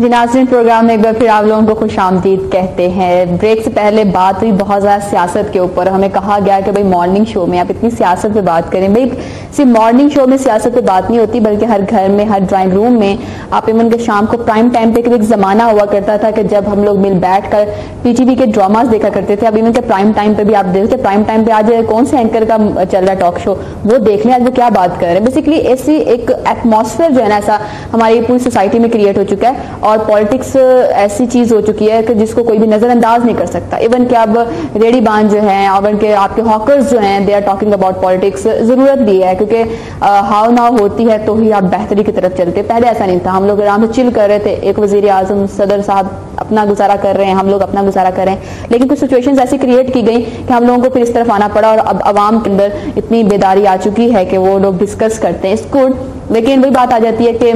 جی ناظرین، پروگرام میں ایک بار پھر آپ لوگوں کو خوش آمدید کہتے ہیں. بریک سے پہلے بات ہوئی بہت زیادہ سیاست کے اوپر. ہمیں کہا گیا کہ بھائی مارننگ شو میں آپ اتنی سیاست پہ بات کریں. بھائی صرف مارننگ شو میں سیاست پہ بات نہیں ہوتی، بلکہ ہر گھر میں، ہر ڈرائنگ روم میں آپ ایون کے شام کو پرائم ٹائم پہ ایک زمانہ ہوا کرتا تھا کہ جب ہم لوگ مل بیٹھ کر پی ٹی وی کے ڈراماز دیکھا کرتے تھے. اب ایون کے پرائم ٹائم پہ بھی آپ دیکھتے پرائم ٹائم پہ آج کون سے اینکر کا چل رہا ہے ٹاک شو، وہ دیکھ لیں آج وہ کیا بات کر رہے ہیں. بیسکلی ایسی ایک ایٹماسفیئر جو ہے نا ایسا ہماری پوری سوسائٹی میں کریٹ ہو چکا ہے، اور پالیٹکس ایسی چیز ہو چکی ہے کہ جس کو کوئی بھی نظر انداز نہیں کر سکتا. ایون کہ اب ریڈی بان جو ہیں، ایون کہ آپ کے ہاکرز جو ہیں، they are talking about politics. ضرورت بھی ہے کیونکہ ہاؤ ناؤ ہوتی ہے تو ہی آپ بہتری کی طرف چلتے. پہلے ایسا نہیں تھا، ہم لوگ آرام سے چل کر رہے تھے. ایک وزیر اعظم صدر صاحب اپنا گزارا کر رہے ہیں، ہم لوگ اپنا گزارا کر رہے ہیں، لیکن کچھ سچویشنز ایسی کریٹ کی گئی کہ ہم لوگوں کو پھر اس طرف آنا پڑا، اور اب عوام کے اندر اتنی بیداری آ چکی ہے کہ وہ لوگ ڈسکس کرتے ہیں. اس گڈ، لیکن وہی بات آ جاتی ہے کہ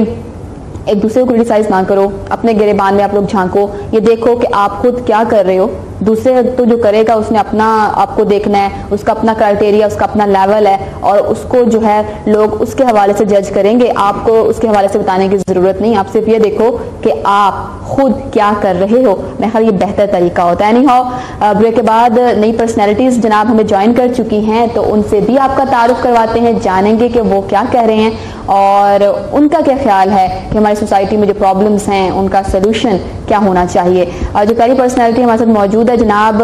ایک دوسرے کو کرٹیسائز نہ کرو، اپنے گریبان میں آپ لوگ جھانکو، یہ دیکھو کہ آپ خود کیا کر رہے ہو. دوسرے تو جو کرے گا اس نے اپنا آپ کو دیکھنا ہے، اس کا اپنا کرائٹیریا، اس کا اپنا لیول ہے، اور اس کو جو ہے لوگ اس کے حوالے سے جج کریں گے. آپ کو اس کے حوالے سے بتانے کی ضرورت نہیں. آپ صرف یہ دیکھو کہ آپ خود کیا کر رہے ہو. میں خیال یہ بہتر طریقہ ہوتا ہے. اینی ہاؤ، بریک کے بعد نئی پرسنالٹیز جناب ہمیں جوائن کر چکی ہیں، تو ان سے بھی آپ کا تعارف کرواتے ہیں، جانیں گے کہ وہ کیا کہہ رہے ہیں اور ان کا کیا خیال ہے کہ ہماری سوسائٹی میں جو پرابلمس ہیں ان کا سلوشن کیا ہونا چاہیے. اور جو پہلی پرسنالٹی ہمارے ساتھ موجود ہے، جناب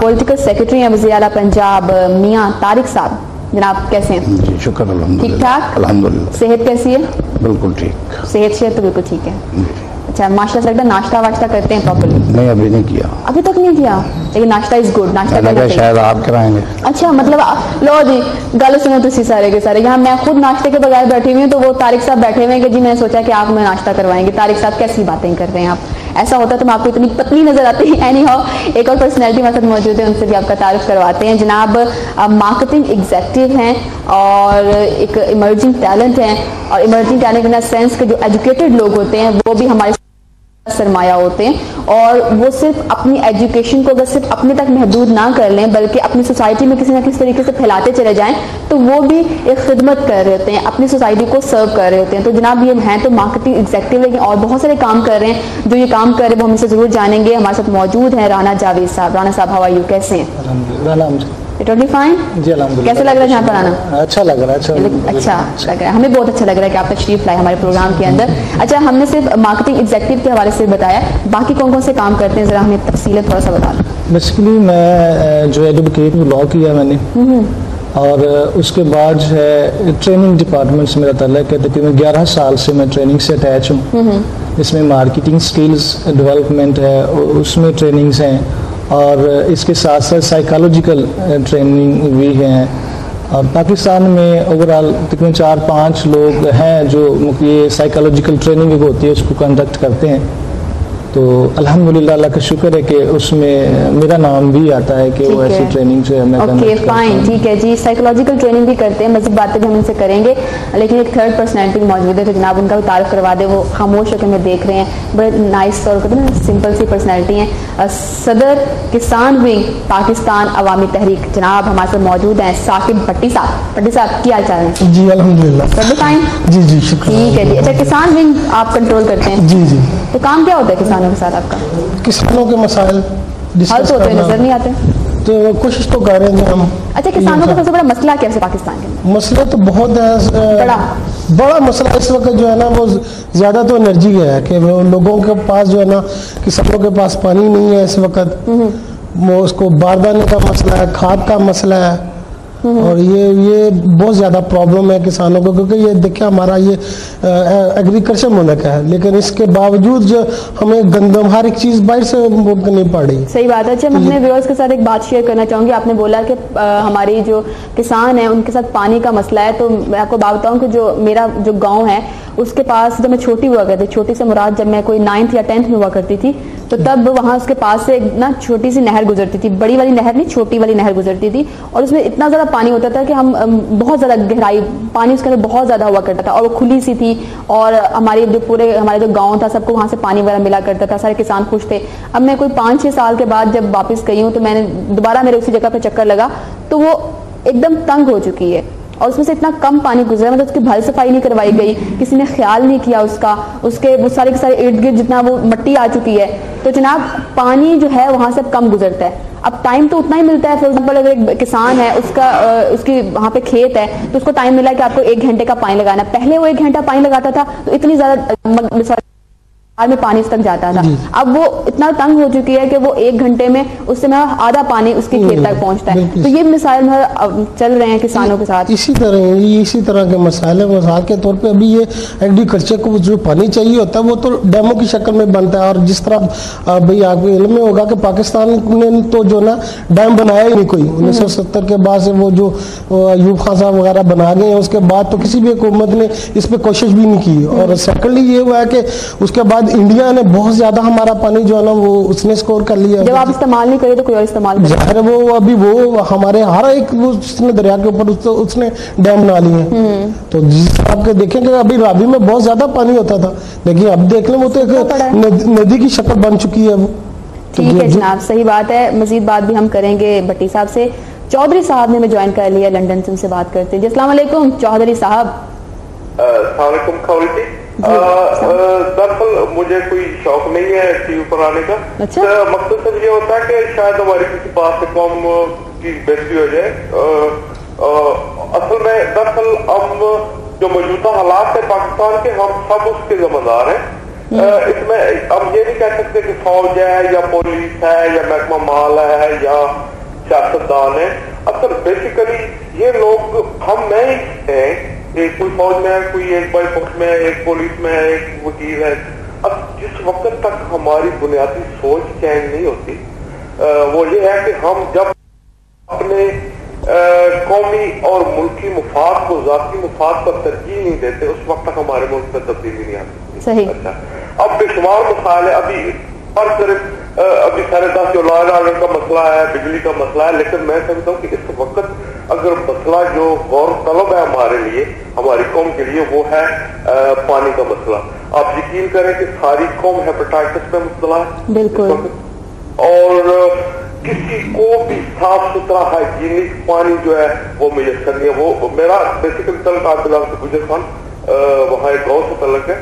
پولیٹیکل سیکرٹری ہیں وزیر اعلیٰ پنجاب میاں طارق صاحب. جناب کیسے ہیں؟ جی شکر الحمد ٹھیک ٹھاک الحمدللہ. صحت کیسی ہے؟ بالکل ٹھیک. صحت تو بالکل ٹھیک ہے. اچھا، ماشاء اللہ ناشتہ واشتہ کرتے ہیں پراپرلی؟ نہیں ابھی نہیں کیا. ابھی تک نہیں کیا؟ لیکن ناشتہ از گڈ. ناشتہ کرنا شاید آپ کرائیں گے. اچھا، مطلب لو جی گل سنو تو سارے کے سارے. یہاں میں خود ناشتے کے بغیر بیٹھی ہوئی ہوں، تو وہ طارق صاحب بیٹھے ہوئے ہیں کہ جی میں نے سوچا کہ آپ میں ناشتہ کروائیں گے. طارق صاحب کیسی باتیں کر رہے ہیں آپ؟ ایسا ہوتا ہے تو میں آپ کو اتنی پتلی نظر آتی ہے. اینی ہاؤ، ایک اور پرسنالٹی ہمارے ساتھ موجود ہے، ان سے بھی آپ کا تعارف کرواتے ہیں. جناب مارکیٹنگ ایگزیکٹو ہیں اور ایک ایمرجنگ ٹیلنٹ ہیں. اور ایمرجنگ ٹیلنٹ ان سینس کہ جو ایجوکیٹڈ لوگ ہوتے ہیں وہ بھی ہمارے سرمایہ ہوتے ہیں، اور وہ صرف اپنی ایجوکیشن کو اگر صرف اپنے تک محدود نہ کر لیں بلکہ اپنی سوسائٹی میں کسی نہ کسی طریقے سے پھیلاتے چلے جائیں، تو وہ بھی ایک خدمت کر رہے ہوتے ہیں، اپنی سوسائٹی کو سرو کر رہے ہوتے ہیں. تو جناب یہ ہیں تو مارکیٹنگ ایگزیکٹو، لیکن اور بہت سارے کام کر رہے ہیں. جو یہ کام کر رہے ہیں وہ ہم سے ضرور جانیں گے. ہمارے ساتھ موجود ہیں رانا جاوید صاحب. رانا صاحب ہاؤ آر یو؟ کیسے ہیں؟ Totally fine. جی الحمد للہ. کیسے لگ رہا ہے یہاں پر آنا؟ اچھا لگ رہا ہے. اچھا لگ رہا ہے، ہمیں بہت اچھا لگ رہا ہے کہ آپ تشریف لائے ہمارے پروگرام کے اندر. اچھا، ہم نے صرف مارکیٹنگ ایگزیکٹو کے حوالے سے بتایا، باقی کون کون سے کام کرتے ہیں ذرا ہمیں تفصیل تھوڑا سا بتا دیں. بیسیکلی میں جو ایڈوکیٹ لاء کیا میں نے، اور اس کے بعد جو ہے ٹریننگ ڈپارٹمنٹ سے میرا تعلق ہے. تقریباً 11 سال سے میں ٹریننگ سے اٹیچ ہوں. اس میں مارکیٹنگ سکلز ڈیولپمنٹ ہے، اس میں ٹریننگز ہیں، اور اس کے ساتھ ساتھ سائیکالوجیکل ٹریننگ بھی ہیں. اور پاکستان میں اوور آل تقریباً 4-5 لوگ ہیں جو یہ سائیکالوجیکل ٹریننگ ہوتی ہے اس کو کنڈکٹ کرتے ہیں. تو الحمدللہ اللہ کا شکر ہے کہ اس میں میرا نام بھی آتا ہے کہ وہ ایسی ٹریننگ جو ہے میں کنڈکٹ کرتا ہوں. اوکے فائن، ٹھیک ہے جی. سائیکولوجیکل ٹریننگ بھی کرتے ہیں، مزید باتیں بھی ہم ان سے کریں گے. لیکن ایک تھرڈ پرسنالٹی موجود ہے تو جناب ان کا بھی تعارف کروا دے. وہ خاموش ہو کے ہمیں دیکھ رہے ہیں، بڑے نائس اور سمپل سی پرسنالٹی ہیں. صدر کسان ونگ پاکستان عوامی تحریک جناب ہمارے ساتھ موجود ہیں ثاقب بھٹی صاحب. بھٹی صاحب کیا حال چال ہے؟ جی الحمدللہ. سب فائن؟ جی جی شکریہ. ٹھیک ہے جی. اچھا، کسان ونگ آپ کنٹرول کرتے ہیں؟ جی جی. تو کام کیا ہوتا ہے کسانوں کے ساتھ آپ کا؟ کسانوں کے مسائل حل ڈسکس تو ہوتے کرنا، نظر نہیں آتے. تو کوشش تو کر رہے ہیں ہم. اچھا، کسانوں کا سب سے بڑا مسئلہ کیا ہے پاکستان کے؟ مسئلہ تو بہت ہے. بڑا مسئلہ اس وقت جو ہے نا وہ زیادہ تو انرجی کا ہے کہ لوگوں کے پاس جو ہے نا کسانوں کے پاس پانی نہیں ہے اس وقت. وہ اس کو باردانے کا مسئلہ ہے، کھاد کا مسئلہ ہے، اور یہ بہت زیادہ پرابلم ہے کسانوں کو. کیونکہ یہ دیکھیں ہمارا یہ ایگریکلچر ملک ہے، لیکن اس کے باوجود جو ہمیں گندم ہر ایک چیز باہر سے امپورٹ کرنی پڑ رہی. صحیح بات ہے. اچھا، میں اپنے ویورز کے ساتھ ایک بات شیئر کرنا چاہوں گی. آپ نے بولا کہ ہماری جو کسان ہیں ان کے ساتھ پانی کا مسئلہ ہے. تو میں آپ کو بات بتاؤں کہ جو میرا جو گاؤں ہے اس کے پاس جب میں چھوٹی ہوا کرتی، چھوٹی سے مراد جب میں کوئی 9th یا 10th میں ہوا کرتی تھی، تو تب وہاں اس کے پاس سے ایک نا چھوٹی سی نہر گزرتی تھی. بڑی والی نہر نہیں، چھوٹی والی نہر گزرتی تھی، اور اس میں اتنا زیادہ پانی ہوتا تھا کہ ہم بہت زیادہ گہرائی پانی اس کے اندر بہت زیادہ ہوا کرتا تھا، اور وہ کھلی سی تھی، اور ہمارے جو گاؤں تھا سب کو وہاں سے پانی وغیرہ ملا کرتا تھا. سارے کسان خوش تھے. اب میں کوئی 5-6 سال کے بعد جب واپس گئی ہوں تو میں نے دوبارہ میرے اسی جگہ پہ چکر لگا تو وہ ایک دم تنگ ہو چکی ہے. اور اس میں سے اتنا کم پانی گزرا, مطلب اس کی بھل صفائی نہیں کروائی گئی, کسی نے خیال نہیں کیا اس کا, اس کے وہ سارے کے سارے ارد گرد جتنا وہ مٹی آ چکی ہے, تو جناب پانی جو ہے وہاں سے کم گزرتا ہے. اب ٹائم تو اتنا ہی ملتا ہے. فار ایگزامپل اگر ایک کسان ہے, اس کی وہاں پہ کھیت ہے, تو اس کو ٹائم ملا کہ آپ کو 1 گھنٹے کا پانی لگانا ہے. پہلے وہ 1 گھنٹہ پانی لگاتا تھا تو اتنی زیادہ میں پانی اس تک جاتا تھا. اب وہ اتنا تنگ ہو چکی ہے کہ وہ 1 گھنٹے میں اس سے آدھا پانی اس کے کھیت تک پہنچتا ہے. تو یہ مسائل چل رہے ہیں کسانوں کے ساتھ. اسی طرح کے مسائل ہیں. مثال کے طور پہ ابھی یہ ایگریکلچر کو جو پانی چاہیے ہوتا ہے وہ تو ڈیموں کی شکل میں بنتا ہے. اور جس طرح بھائی آپ کو علم میں ہوگا کہ پاکستان نے تو جو نا ڈیم بنایا ہی نہیں کوئی. 1970 کے بعد سے وہ جو ایوب خان صاحب وغیرہ بنا گئے ہیں, اس کے بعد تو کسی بھی حکومت نے اس پہ کوشش بھی نہیں کی. اور سیکنڈلی یہ ہوا ہے کہ اس کے بعد انڈیا نے بہت زیادہ ہمارا پانی جو ہے نا وہ اس نے اسکور کر لیا. جب آپ استعمال نہیں کرے تو کوئی اور استعمال کرے. ظاہر ہے وہ ابھی وہ ہمارے ہر ایک اس نے دریا کے اوپر اس نے ڈیم بنا لیے ہیں. تو جس آپ کے دیکھیں کہ ابھی رابی میں بہت زیادہ پانی ہوتا تھا, لیکن اب دیکھ لیں وہ تو ایک ندی کی شکل بن چکی ہے. ٹھیک ہے جناب, صحیح بات ہے. مزید بات بھی ہم کریں گے بٹی صاحب سے. چودھری صاحب نے ہمیں جوائن کر لیا لنڈن سے, ان سے بات کرتے ہیں. جی السلام علیکم چودھری صاحب. السلام علیکم خاوری جی. دراصل مجھے کوئی شوق نہیں ہے ٹی وی پر آنے کا. مقصد صرف یہ ہوتا ہے کہ شاید ہماری کسی بات سے قوم کی بہتری ہو جائے. اصل میں دراصل ہم جو موجودہ حالات ہے پاکستان کے, ہم سب اس کے ذمہ دار ہیں. اس میں ہم یہ نہیں کہہ سکتے کہ فوج ہے یا پولیس ہے یا محکمہ مال ہے یا سیاستدان ہے. اصل بیسیکلی یہ لوگ ہم نہیں ہیں. کوئی فوج میں ہے, کوئی ایک بائی فوج میں ہے, ایک پولیس میں ہے, ایک وکیل ہے. اب جس وقت تک ہماری بنیادی سوچ چینج نہیں ہوتی, وہ یہ ہے کہ ہم جب اپنے قومی اور ملکی مفاد کو ذاتی مفاد پر ترجیح نہیں دیتے, اس وقت تک ہمارے ملک میں تبدیلی نہیں آ سکتی. اچھا, اب بے شمار مسائل ہے. ابھی پر صرف ابھی 10.5 جو لا اینڈ آرڈر کا مسئلہ ہے, بجلی کا مسئلہ ہے, لیکن میں سمجھتا ہوں کہ اس وقت اگر مسئلہ جو غور طلب ہے ہمارے لیے, ہماری قوم کے لیے, وہ ہے پانی کا مسئلہ. آپ یقین کریں کہ ساری قوم ہیپاٹائٹس میں مبتلا ہے بالکل, اور کسی کو بھی صاف ستھرا ہائیجینک پانی جو ہے وہ میسر نہیں ہے. وہ میرا بیسیکلی تعلق عبداللہ سے گجر خان, وہاں ایک گاؤں سے تعلق ہے,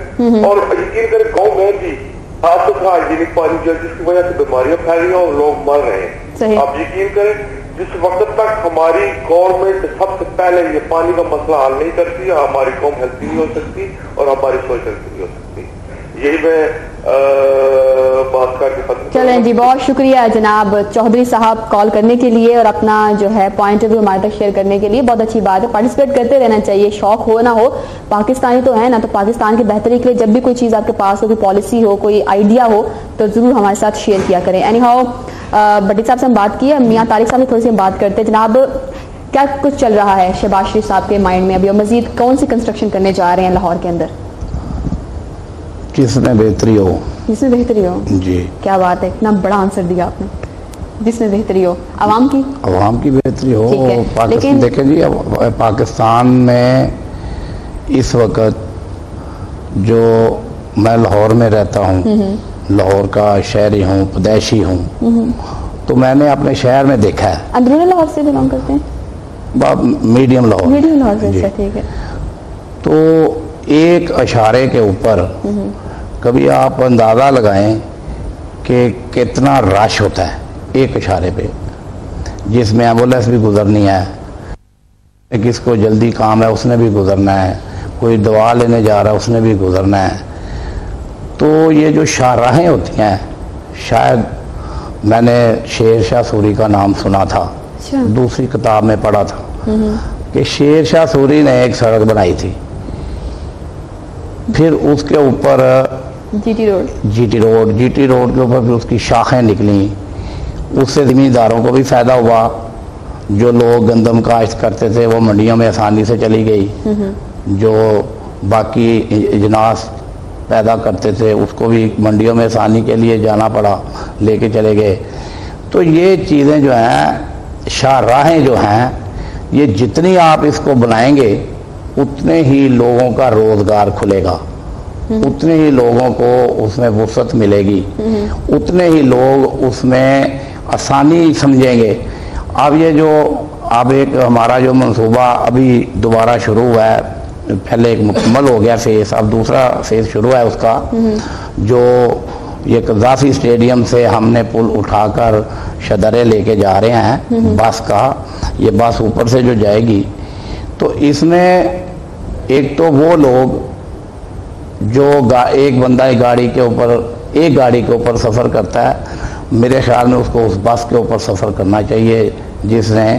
اور یقین کریں گاؤں میں بھی صاف ستھرا ہائیجینک پانی جو ہے جس کی وجہ سے بیماریاں پھیل رہی ہیں اور لوگ مر رہے ہیں. آپ یقین کریں جس وقت تک ہماری گورنمنٹ سب سے پہلے یہ پانی کا مسئلہ حل نہیں کرتی, ہماری قوم ہیلتھی نہیں ہو سکتی اور ہماری سوچ ہیلتھی نہیں ہو سکتی. یہی میں بات کر کے ختم. چلیں جی, بہت شکریہ جناب چودھری صاحب کال کرنے کے لیے اور اپنا جو ہے پوائنٹ آف ویو ہمارے تک شیئر کرنے کے لیے. بہت اچھی بات ہے, پارٹیسپیٹ کرتے رہنا چاہیے, شوق ہو نہ ہو. پاکستانی تو ہے نا, تو پاکستان کی بہتری کے لیے جب بھی کوئی چیز آپ کے پاس ہو, کوئی پالیسی ہو, کوئی آئیڈیا ہو, تو ضرور ہمارے ساتھ شیئر کیا کریں. اینی ہاؤ بٹی صاحب سے ہم بات کی ہے, میاں طارق صاحب سے تھوڑی سی بات کرتے ہیں. جناب کیا کچھ چل رہا ہے شہباز شریف صاحب کے مائنڈ میں ابھی, اور مزید کون سی کنسٹرکشن کرنے جا رہے ہیں لاہور کے اندر؟ جس میں بہتری ہو. جس میں بہتری ہو, جی کیا بات ہے, اتنا بڑا آنسر دیا آپ نے. جس میں بہتری ہو, عوام کی بہتری ہو. لیکن دیکھیں جی, پاکستان میں اس وقت جو میں لاہور میں رہتا ہوں, لاہور کا شہری ہوں, پدیشی ہوں, تو میں نے اپنے شہر میں دیکھا ہے. اندرون لاہور سے بلانگ کرتے ہیں؟ میڈیم لاہور سے. ٹھیک ہے. تو ایک اشارے کے اوپر کبھی آپ اندازہ لگائیں کہ کتنا رش ہوتا ہے ایک اشارے پہ, جس میں ایمبولینس بھی گزرنی ہے, کس کو جلدی کام ہے اس نے بھی گزرنا ہے, کوئی دوا لینے جا رہا ہے اس نے بھی گزرنا ہے. تو یہ جو شاہراہیں ہوتی ہیں, شاید میں نے شیر شاہ سوری کا نام سنا تھا, دوسری کتاب میں پڑھا تھا کہ شیر شاہ سوری نے ایک سڑک بنائی تھی, پھر اس کے اوپر جی ٹی روڈ کے اوپر پھر اس کی شاخیں نکلیں. اس سے زمینداروں کو بھی فائدہ ہوا, جو لوگ گندم کاشت کرتے تھے وہ منڈیوں میں آسانی سے چلی گئی, جو باقی اجناس پیدا کرتے تھے اس کو بھی منڈیوں میں آسانی کے لیے جانا پڑا, لے کے چلے گئے. تو یہ چیزیں جو ہیں, شاہراہیں جو ہیں, یہ جتنی آپ اس کو بنائیں گے اتنے ہی لوگوں کا روزگار کھلے گا, اتنے ہی لوگوں کو اس میں وسعت ملے گی, اتنے ہی لوگ اس میں آسانی سمجھیں گے. اب یہ جو اب ایک ہمارا جو منصوبہ ابھی دوبارہ شروع ہوا ہے, پہلے ایک مکمل ہو گیا فیز, اب دوسرا فیز شروع ہے اس کا, جو یہ قذافی اسٹیڈیم سے ہم نے پل اٹھا کر شدرے لے کے جا رہے ہیں بس کا. یہ بس اوپر سے جو جائے گی تو اس میں ایک تو وہ لوگ جو ایک بندہ ایک گاڑی کے اوپر سفر کرتا ہے, میرے خیال میں اس کو اس بس کے اوپر سفر کرنا چاہیے جس نے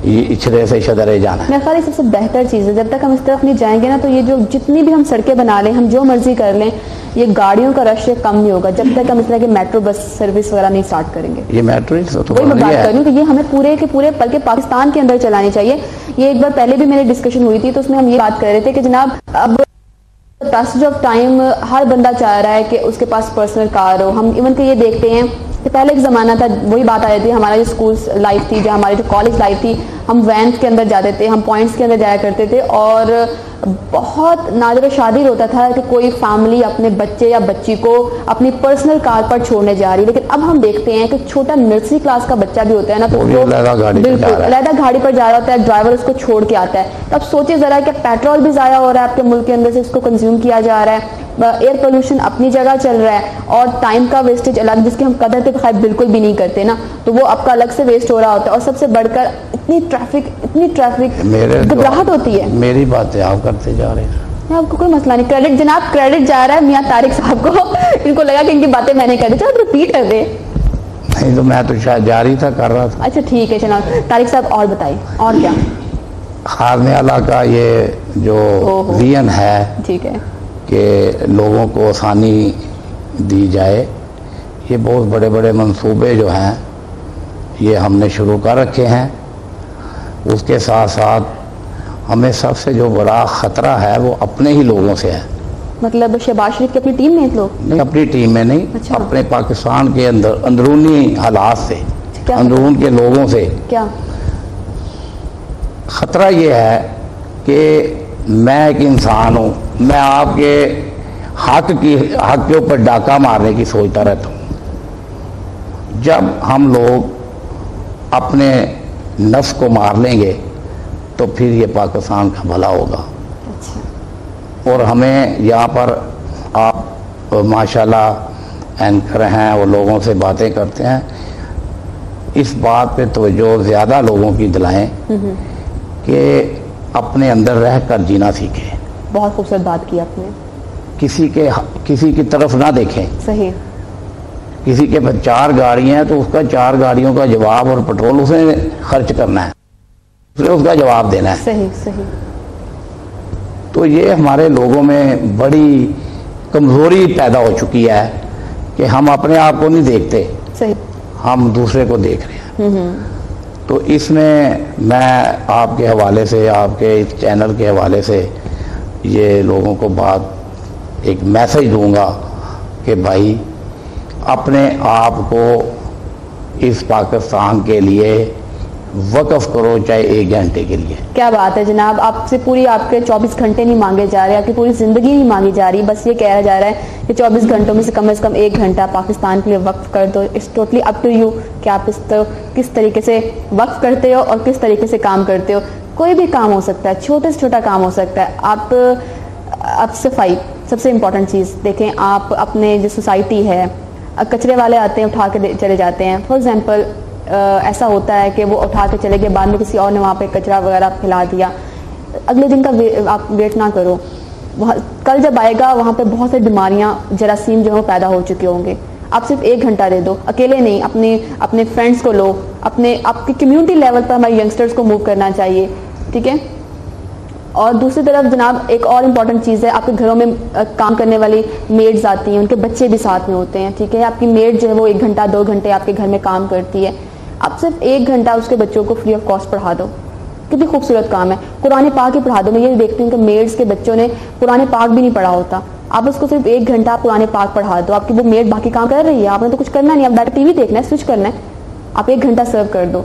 یہ اچھرے سے شدرے جانا ہے. میرے خیال سب سے بہتر چیز ہے, جب تک ہم اس طرف نہیں جائیں گے نا تو یہ جو جتنی بھی ہم سڑکیں بنا لیں, ہم جو مرضی کر لیں, یہ گاڑیوں کا رش کم نہیں ہوگا جب تک ہم اس طرح کے میٹرو بس سروس وغیرہ نہیں اسٹارٹ کریں گے. یہ میٹرو وہی میں بات کر رہی ہوں کہ یہ ہمیں پورے کے پورے بلکہ پاکستان کے اندر چلانی چاہیے. یہ ایک بار پہلے بھی میری ڈسکشن ہوئی تھی تو اس میں ہم یہ بات کر رہے تھے کہ جناب اب پیسج آف ٹائم ہر بندہ چاہ رہا ہے کہ اس کے پاس پرسنل کار ہو. ہم ایون کہ یہ دیکھتے ہیں کہ پہلے ایک زمانہ تھا, وہی بات آ رہی تھی, ہمارا جو اسکول لائف تھی, جو ہماری جو کالج لائف تھی, ہم وینس کے اندر جاتے تھے, ہم پوائنٹس کے اندر جایا کرتے تھے, اور بہت نادر و شادر ہوتا تھا کہ کوئی فیملی اپنے بچے یا بچی کو اپنی پرسنل کار پر چھوڑنے جا رہی ہے. لیکن اب ہم دیکھتے ہیں کہ چھوٹا نرسری کلاس کا بچہ بھی ہوتا ہے نا, تو وہ بالکل علیحدہ گاڑی پر جا رہا ہوتا ہے, ڈرائیور اس کو چھوڑ کے آتا ہے. تو اب سوچے ذرا کہ پیٹرول بھی ضائع ہو رہا ہے آپ کے ملک کے اندر سے, اس کو کنزیوم کیا جا رہا ہے, ایئر پولوشن اپنی جگہ چل رہا ہے, اور ٹائم کا ویسٹیج الگ جس کی ہم قدر تو خیر بالکل بھی نہیں کرتے نا, تو وہ آپ کا الگ سے ویسٹ ہو رہا ہوتا ہے. اور سب سے بڑھ کر اتنی ٹریفک گھبراہٹ ہوتی ہے. میری باتیں آپ کرتے جا رہے ہیں, آپ کو کوئی مسئلہ نہیں. کریڈٹ جناب کریڈٹ جا رہا ہے میاں طارق صاحب کو, ان کو لگا کہ ان کی باتیں میں نے کر دی, چلو ریپیٹ کر دے. نہیں تو میں تو شاید جاری تھا کر رہا تھا. اچھا ٹھیک ہے جناب طارق صاحب اور بتائیے اور کیا. خادم اعلیٰ کا یہ جو ویژن ہے, ٹھیک ہے, کہ لوگوں کو آسانی دی جائے, یہ بہت بڑے بڑے منصوبے جو ہیں یہ ہم نے شروع کر رکھے ہیں. اس کے ساتھ ساتھ ہمیں سب سے جو بڑا خطرہ ہے وہ اپنے ہی لوگوں سے ہے. مطلب شہباز شریف کی اپنی ٹیم میں لوگ نہیں, اپنی ٹیم میں نہیں, اچھا. اپنے پاکستان کے اندرونی حالات سے, اندرون کے لوگوں سے. کیا خطرہ یہ ہے کہ میں ایک انسان ہوں, میں آپ کے حق کے اوپر ڈاکہ مارنے کی سوچتا رہتا ہوں. جب ہم لوگ اپنے نفس کو مار لیں گے تو پھر یہ پاکستان کا بھلا ہوگا. اور ہمیں یہاں پر آپ ماشاءاللہ اینکر ہیں اور لوگوں سے باتیں کرتے ہیں, اس بات پہ توجہ زیادہ لوگوں کی دلائیں کہ اپنے اندر رہ کر جینا سیکھیں. بہت خوبصورت بات کی آپ نے. کسی کی طرف نہ دیکھیں. صحیح. کسی کے پاس 4 گاڑیاں ہیں تو اس کا 4 گاڑیوں کا جواب اور پیٹرول اسے خرچ کرنا ہے, اس کا جواب دینا ہے. صحیح صحیح. تو یہ ہمارے لوگوں میں بڑی کمزوری پیدا ہو چکی ہے کہ ہم اپنے آپ کو نہیں دیکھتے. صحیح. ہم دوسرے کو دیکھ رہے ہیں. تو اس میں آپ کے حوالے سے, آپ کے اس چینل کے حوالے سے یہ لوگوں کو ایک میسج دوں گا کہ بھائی اپنے آپ کو اس پاکستان کے لیے وقف کرو, چاہے 1 گھنٹے کے لیے. کیا بات ہے جناب, آپ سے آپ کے 24 گھنٹے نہیں مانگے جا رہے, آپ کی پوری زندگی نہیں مانگی جا رہی, بس یہ کہا جا رہا ہے کہ 24 گھنٹوں میں سے کم 1 گھنٹہ پاکستان کے لیے وقف کر دو. It's totally up to you کہ آپ کس طریقے سے وقف کرتے ہو اور کس طریقے سے کام کرتے ہو. کوئی بھی کام ہو سکتا ہے, چھوٹے سے چھوٹا کام ہو سکتا ہے. آپ صفائی سب سے امپورٹنٹ چیز دیکھیں. آپ اپنے جو سوسائٹی ہے, کچرے والے آتے ہیں اٹھا کے چلے جاتے ہیں. فار ایگزامپل ایسا ہوتا ہے کہ وہ اٹھا کے چلے گئے, بعد میں کسی اور نے وہاں پہ کچرا وغیرہ پھیلا دیا. اگلے دن کا آپ ویٹ نہ کرو, کل جب آئے گا وہاں پہ بہت سی بیماریاں, جراثیم جو ہیں پیدا ہو چکے ہوں گے. آپ صرف 1 گھنٹہ دے دو, اکیلے نہیں, اپنے فرینڈس کو لو, آپ کی کمیونٹی لیول پر ہمارے ینگسٹرز کو موو کرنا چاہیے. ٹھیک ہے. اور دوسری طرف جناب ایک اور امپورٹنٹ چیز ہے, آپ کے گھروں میں کام کرنے والی میڈز آتی ہیں, ان کے بچے بھی ساتھ میں ہوتے ہیں. ٹھیک ہے. آپ کی میڈ جو ہے وہ 1 گھنٹہ 2 گھنٹے آپ کے گھر میں کام کرتی ہے. آپ صرف 1 گھنٹہ اس کے بچوں کو فری آف کاسٹ پڑھا دو. کتنی خوبصورت کام ہے. قرآن پاک ہی پڑھا دو. میں یہ دیکھتی ہوں کہ میڈس کے بچوں نے قرآن پاک بھی نہیں پڑھا ہوتا. آپ اس کو صرف 1 گھنٹہ قرآن پاک پڑھا دو. آپ کی وہ میڈ باقی کام کر رہی ہے, آپ نے تو کچھ کرنا نہیں, آپ ڈائریکٹ ٹی وی دیکھنا ہے, سوئچ کرنا ہے. آپ 1 گھنٹہ سرو کر دو.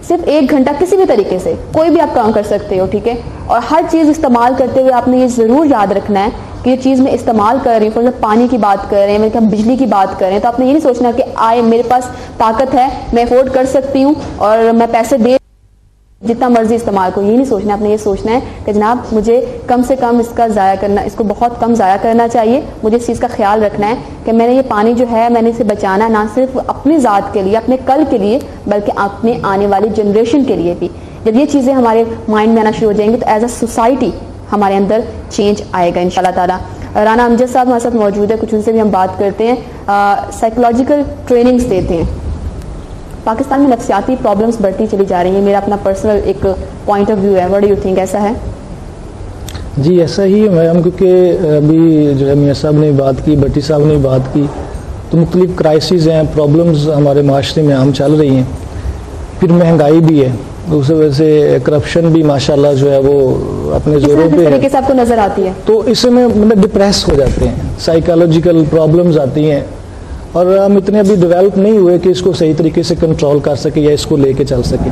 صرف 1 گھنٹہ کسی بھی طریقے سے کوئی بھی آپ کام کر سکتے ہو. ٹھیک ہے. اور ہر چیز استعمال کرتے ہوئے آپ نے یہ ضرور یاد رکھنا ہے کہ یہ چیز میں استعمال کر رہی ہوں, پانی کی بات کر رہے ہیں, ہم بجلی کی بات کر رہے ہیں, تو آپ نے یہ نہیں سوچنا کہ میرے پاس طاقت ہے, میں افورڈ کر سکتی ہوں اور میں پیسے دے جتنا مرضی استعمال کو، یہ نہیں سوچنا، آپ نے یہ سوچنا ہے کہ جناب مجھے کم سے کم اس کا ضائع کرنا، اس کو بہت کم ضائع کرنا چاہیے، مجھے اس چیز کا خیال رکھنا ہے کہ میں نے یہ پانی جو ہے میں نے اسے بچانا ہے، نہ صرف اپنی ذات کے لیے، اپنے کل کے لیے، بلکہ اپنے آنے والی جنریشن کے لیے بھی. جب یہ چیزیں ہمارے مائنڈ میں آنا شروع ہو جائیں گے تو ایز اے سوسائٹی ہمارے اندر چینج آئے گا انشاءاللہ تعالیٰ. رانا امجد صاحب ہمارے ساتھ موجود ہے، کچھ ان سے بھی ہم بات کرتے ہیں. سائیکولوجیکل ٹریننگز دیتے ہیں. پاکستان میں نفسیاتی پرابلمس بڑھتی چلی جا رہی ہیں، میرا اپنا پرسنل ایک پوائنٹ آف ویو ہے. واٹ ڈو یو تھنک، ایسا ہے؟ جی ایسا ہی ہے میم، کیونکہ ابھی جو ہے میاں صاحب نے بات کی، بٹی صاحب نے بات کی، تو مختلف کرائسز ہیں، پرابلمز ہمارے معاشرے میں عام چل رہی ہیں. پھر مہنگائی بھی ہے، اس وجہ سے کرپشن بھی ماشاءاللہ جو ہے وہ اپنے زوروں پہ ہے. کس آپ کو نظر آتی ہے؟ تو اس میں مطلب ڈپریس ہو جاتے ہیں، سائیکالوجیکل پرابلمز آتی ہیں، اور ہم اتنے ابھی ڈیولپ نہیں ہوئے کہ اس کو صحیح طریقے سے کنٹرول کر سکیں یا اس کو لے کے چل سکیں.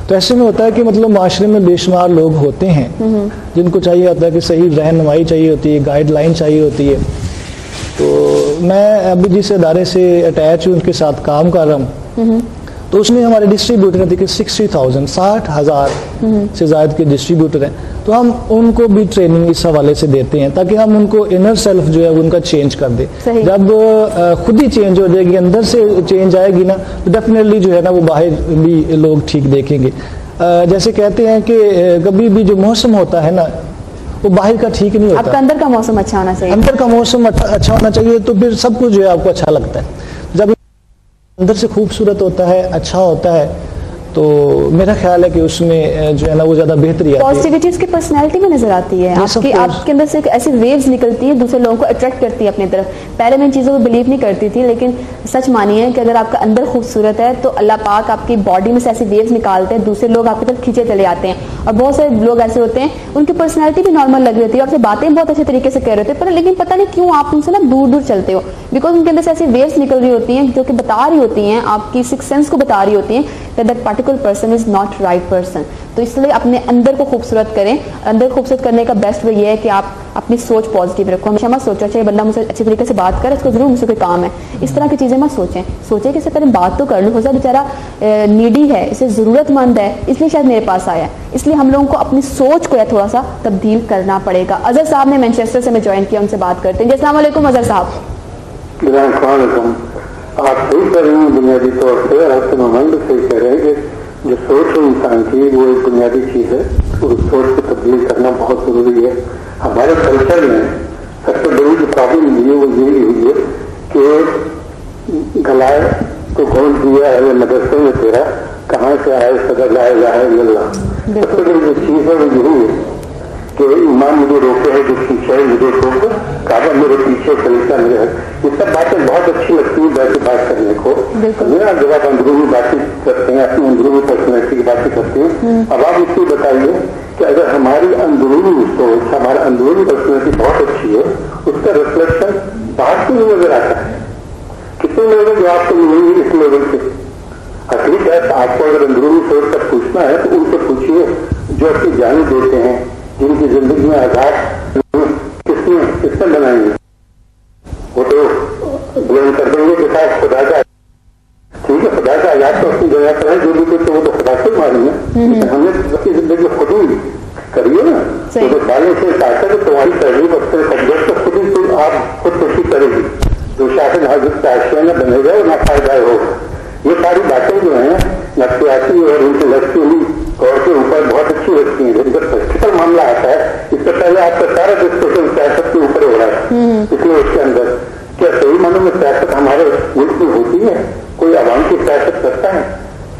تو ایسے میں ہوتا ہے کہ مطلب معاشرے میں بے شمار لوگ ہوتے ہیں جن کو چاہیے ہوتا ہے کہ صحیح رہنمائی چاہیے ہوتی ہے، گائیڈ لائن چاہیے ہوتی ہے. تو میں ابھی جس ادارے سے اٹیچ ہوں، ان کے ساتھ کام کر رہا ہوں، تو اس میں ہمارے ڈسٹریبیوٹر ہیں کہ 60,000 سے زائد کے ڈسٹریبیوٹر ہیں. تو ہم ان کو بھی ٹریننگ اس حوالے سے دیتے ہیں تاکہ ہم ان کو انر سیلف جو ہے ان کا چینج کر دیں. جب خود ہی چینج ہو جائے گی، اندر سے چینج آئے گی نا، تو ڈیفینیٹلی جو ہے نا وہ باہر بھی لوگ ٹھیک دیکھیں گے. جیسے کہتے ہیں کہ کبھی بھی جو موسم ہوتا ہے نا وہ باہر کا ٹھیک نہیں ہوتا. آپ کا اندر کا موسم اچھا ہونا چاہیے، اندر کا موسم اچھا ہونا چاہیے، تو پھر سب کچھ جو ہے آپ کو اچھا لگتا ہے. جب اندر سے خوبصورت ہوتا ہے، اچھا ہوتا ہے، تو میرا خیال ہے کہ اس میں جو ہے نا وہ زیادہ بہتری آتی ہے. پازیٹیوٹی اس کی پرسنالٹی میں نظر آتی ہے، آپ کے اندر سے ایک ایسی ویوز نکلتی ہے، دوسرے لوگوں کو اٹریکٹ کرتی ہے اپنی طرف. پہلے میں ان چیزوں کو بلیو نہیں کرتی تھی، لیکن سچ مانیے کہ اگر آپ کا اندر خوبصورت ہے تو اللہ پاک آپ کی باڈی میں سے ایسی ویوز نکالتے ہیں، دوسرے لوگ آپ کی طرف کھینچے چلے آتے ہیں. اور بہت سارے لوگ ایسے ہوتے ہیں ان کی پرسنالٹی بھی نارمل لگ رہی ہوتی ہے، آپ سے باتیں بہت اچھے طریقے سے کر رہے ہوتے ہیں، لیکن پتہ نہیں کیوں آپ ان سے نا دور دور چلتے ہو، بیکاز ان کے اندر سے ایسی ویوز نکل رہی ہوتی ہیں جو کہ بتا رہی ہوتی ہیں، آپ کی سکس سینس کو بتا رہی ہوتی ہیں کہ that particular person is not right person. تو اس لیے اپنے اندر کو خوبصورت کریں. اندر خوبصورت کرنے کا بیسٹ وہ یہ ہے کہ آپ اپنی سوچ پازیٹیو رکھو. ہمیشہ مت سوچو اچھا یہ بندہ مجھ سے اچھی طریقے سے بات کرے، اس کو ضرور مجھ سے کوئی کام ہے، اس طرح کی چیزیں مت سوچیں کہ اس سے پہلے بات تو کر لوں، ہو سکتا بیچارہ نیڈی ہے، اسے ضرورت مند ہے، اس لیے شاید میرے پاس آیا. اس لیے ہم لوگوں کو اپنی سوچ کو تھوڑا سا تبدیل کرنا پڑے گا. اظہر صاحب نے مینچسٹر سے میں جوائن کیا، ان سے بات کرتے ہیں. السلام علیکم اظہر صاحب. السلام علیکم. آپ صحیح کر رہے ہیں بنیادی طور پہ، آپ ممنگ صحیح کہہ رہے ہیں کہ جو سوچ ہے انسان کی وہ ایک بنیادی چیز ہے، اور اس سوچ کو تبدیل کرنا بہت ضروری ہے. ہمارے کلچر میں سب سے بڑی جو پرابلم ہوئی ہے وہ یہی ہوئی ہے کہ گلائے تو گول دیا ہے مدرسے میں تیرا، کہاں سے آئے صدر لا الہ الا اللہ. سب سے بڑی جو چیز ہے وہ یہی ہے کہ ایمان مجھے روکے ہے جو پیچھے ہے مجھے روک، کعبہ میرے پیچھے چلتا میرے ہے. یہ سب باتیں بہت اچھی لگتی ہیں بیٹھ کے بات کرنے کو. جب آپ اندرونی باتیں کرتے ہیں، اپنی اندرونی پرسنالٹی کی باتیں کرتے ہیں، اب آپ اس کو بتائیے کہ اگر ہماری اندرونی سوچ، ہمارا اندرونی پرسنالٹی بہت اچھی ہے، اس کا ریفلیکشن باہر سے بھی نظر آتا ہے. کتنے لوگ ہیں جو آپ کو نہیں اس لیول سے حقیقت ہے. آپ کو اگر اندرونی سوچ کا پوچھنا ہے تو ان سے پوچھیے جو اپنی جانیں دیتے ہیں، جن کی زندگی میں آزاد کس نے بنائیں گے. وہ تو بلند کر دیں گے کہ صاحب خدا کا، ٹھیک ہے خدا کا آزاد تو اپنی جگہ پر ہے، جو بھی کچھ وہ تو خدا سے معلوم ہے. ہم نے اپنی زندگی خود ہی کریے نا، تو سالوں سے چاہتا ہے کہ تمہاری تہذیب اپنے سبجیکٹ کو خود ہی آپ خود کشی کرے گی. جو شاخ حضرت کا آشیا میں بنے گا نہ فائدہ ہو. یہ ساری باتیں جو ہیں نفسیاتی اور انٹلیکچولی طور کے اوپر بہت اچھی لگتی ہیں، لیکن جب پریکٹیکل معاملہ آتا ہے اس سے پہلے آپ کا سارا ڈسکشن سیاست کے اوپر ہو رہا ہے. اس لیے اس کے اندر کیا صحیح معنوں میں سیاست ہمارے ملک میں ہوتی ہے؟ کوئی عوام کی سیاست کرتا ہے؟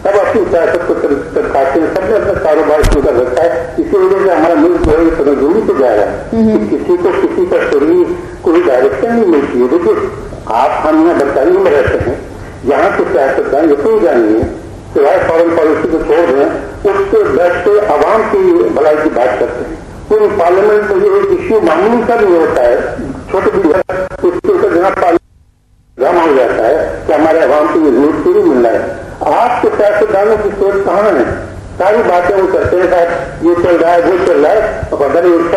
سب اپنی سیاست کو کرتے ہیں، سب نے اپنا کاروبار شروع کر رکھا ہے. اسی وجہ سے ہمارا ملک جو ہے یہ تنظیمی سے جا رہا ہے کہ کسی کو کسی کا شرعی کوئی ڈائریکشن نہیں ملتی ہے. دیکھیے آپ ہم یہاں برطانیہ میں رہتے ہیں، یہاں کے سیاستدان یہ کوئی جانی ہے سوائے فارن پالیسی کو چھوڑ رہے ہیں، اس سے بیٹھ کے عوام کی بھلائی کی بات کرتے ہیں. پوری پارلیمنٹ میں یہ ایک ایشو معمولی کا نہیں ہوتا ہے، چھوٹے بھی اس کے اوپر جہاں جمع ہو جاتا ہے کہ ہمارے عوام کو یہ ضرورت پوری مل رہا ہے. آپ کے سیاستدانوں کی سوچ کہاں ہے؟ ساری باتیں وہ کرتے ہیں صاحب یہ چل رہا ہے وہ چل رہا ہے، اور اگر یہ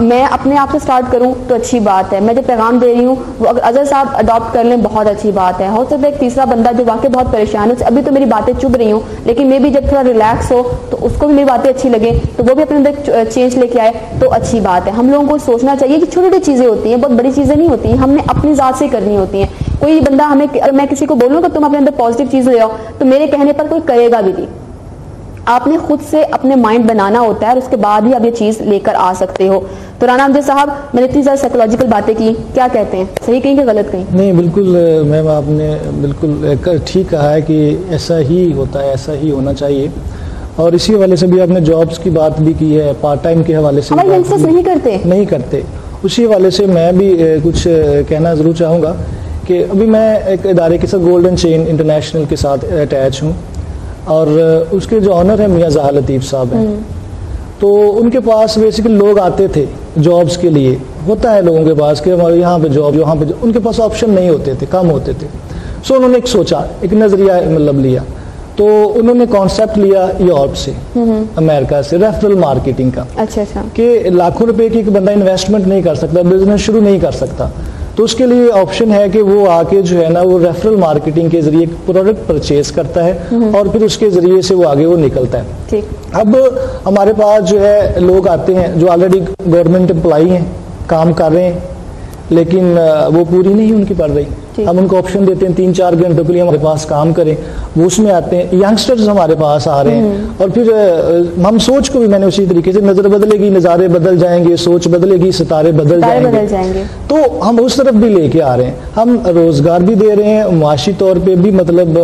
میں اپنے آپ سے اسٹارٹ کروں تو اچھی بات ہے, میں جو پیغام دے رہی ہوں وہ اگر اظہر صاحب اڈاپٹ کر لیں بہت اچھی بات ہے. ہو سکتا ہے ایک تیسرا بندہ جو واقعی بہت پریشان ہے, ابھی تو میری باتیں چبھ رہی ہوں, لیکن میں بھی جب تھوڑا ریلیکس ہو تو اس کو بھی میری باتیں اچھی لگیں تو وہ بھی اپنے اندر چینج لے کے آئے تو اچھی بات ہے. ہم لوگوں کو سوچنا چاہیے کہ چھوٹی چھوٹی چیزیں ہوتی ہیں, بہت بڑی چیزیں نہیں ہوتی ہیں, ہم نے اپنی ذات سے کرنی ہوتی ہیں. کوئی بندہ ہمیں, میں کسی کو بولوں کہ تم اپنے اندر پازیٹیو چیز لے آؤ تو میرے کہنے پر کوئی کرے گا بھی نہیں. آپ نے خود سے اپنے مائنڈ بنانا ہوتا ہے اور اس کے بعد ہی آپ یہ چیز لے کر آ سکتے ہو. تو رانا امجد صاحب, میں نے اتنی زیادہ سائیکولوجیکل باتیں کی, کیا کہتے ہیں, صحیح کہیں کہ غلط کہیں؟ نہیں بالکل میم, آپ نے بالکل ٹھیک کہا ہے کہ ایسا ہی ہوتا ہے, ایسا ہی ہونا چاہیے. اور اسی حوالے سے بھی آپ نے جابس کی بات بھی کی ہے, پارٹ ٹائم کے حوالے سے ہمارے ینگسٹرز نہیں کرتے. اسی حوالے سے میں بھی کچھ کہنا ضرور چاہوں گا کہ ابھی میں ایک ادارے کے ساتھ گولڈن چین انٹرنیشنل کے ساتھ اٹیچ ہوں, اور اس کے جو آنر ہیں میاں زہا لطیف صاحب ہیں. تو ان کے پاس بیسیکلی لوگ آتے تھے جابس کے لیے, ہوتا ہے لوگوں کے پاس کہ ہمارے یہاں پہ جاب, یہاں پہ ان کے پاس آپشن نہیں ہوتے تھے, کم ہوتے تھے. سو انہوں نے ایک سوچا, ایک نظریہ مطلب لیا, تو انہوں نے کانسیپٹ لیا یورپ سے, امریکہ سے, ریفرل مارکیٹنگ کا. اچھا کہ لاکھوں روپے کی بندہ انویسٹمنٹ نہیں کر سکتا, بزنس شروع نہیں کر سکتا, تو اس کے لیے آپشن ہے کہ وہ آ کے جو ہے نا وہ ریفرل مارکیٹنگ کے ذریعے پروڈکٹ پرچیز کرتا ہے اور پھر اس کے ذریعے سے وہ آگے وہ نکلتا ہے. اب ہمارے پاس جو ہے لوگ آتے ہیں جو آلریڈی گورنمنٹ امپلائی ہیں, کام کر رہے ہیں, لیکن وہ پوری نہیں ان کی پڑ رہی. ہم ان کو آپشن دیتے ہیں 3-4 گھنٹوں کے لیے ہمارے پاس کام کریں, وہ اس میں آتے ہیں. ینگسٹرز ہمارے پاس آ رہے ہیں, اور پھر ہم سوچ کو بھی میں نے اسی طریقے سے, نظر بدلے گی نظارے بدل جائیں گے, سوچ بدلے گی ستارے بدل جائیں گے, تو ہم اس طرف بھی لے کے آ رہے ہیں. ہم روزگار بھی دے رہے ہیں, معاشی طور پہ بھی مطلب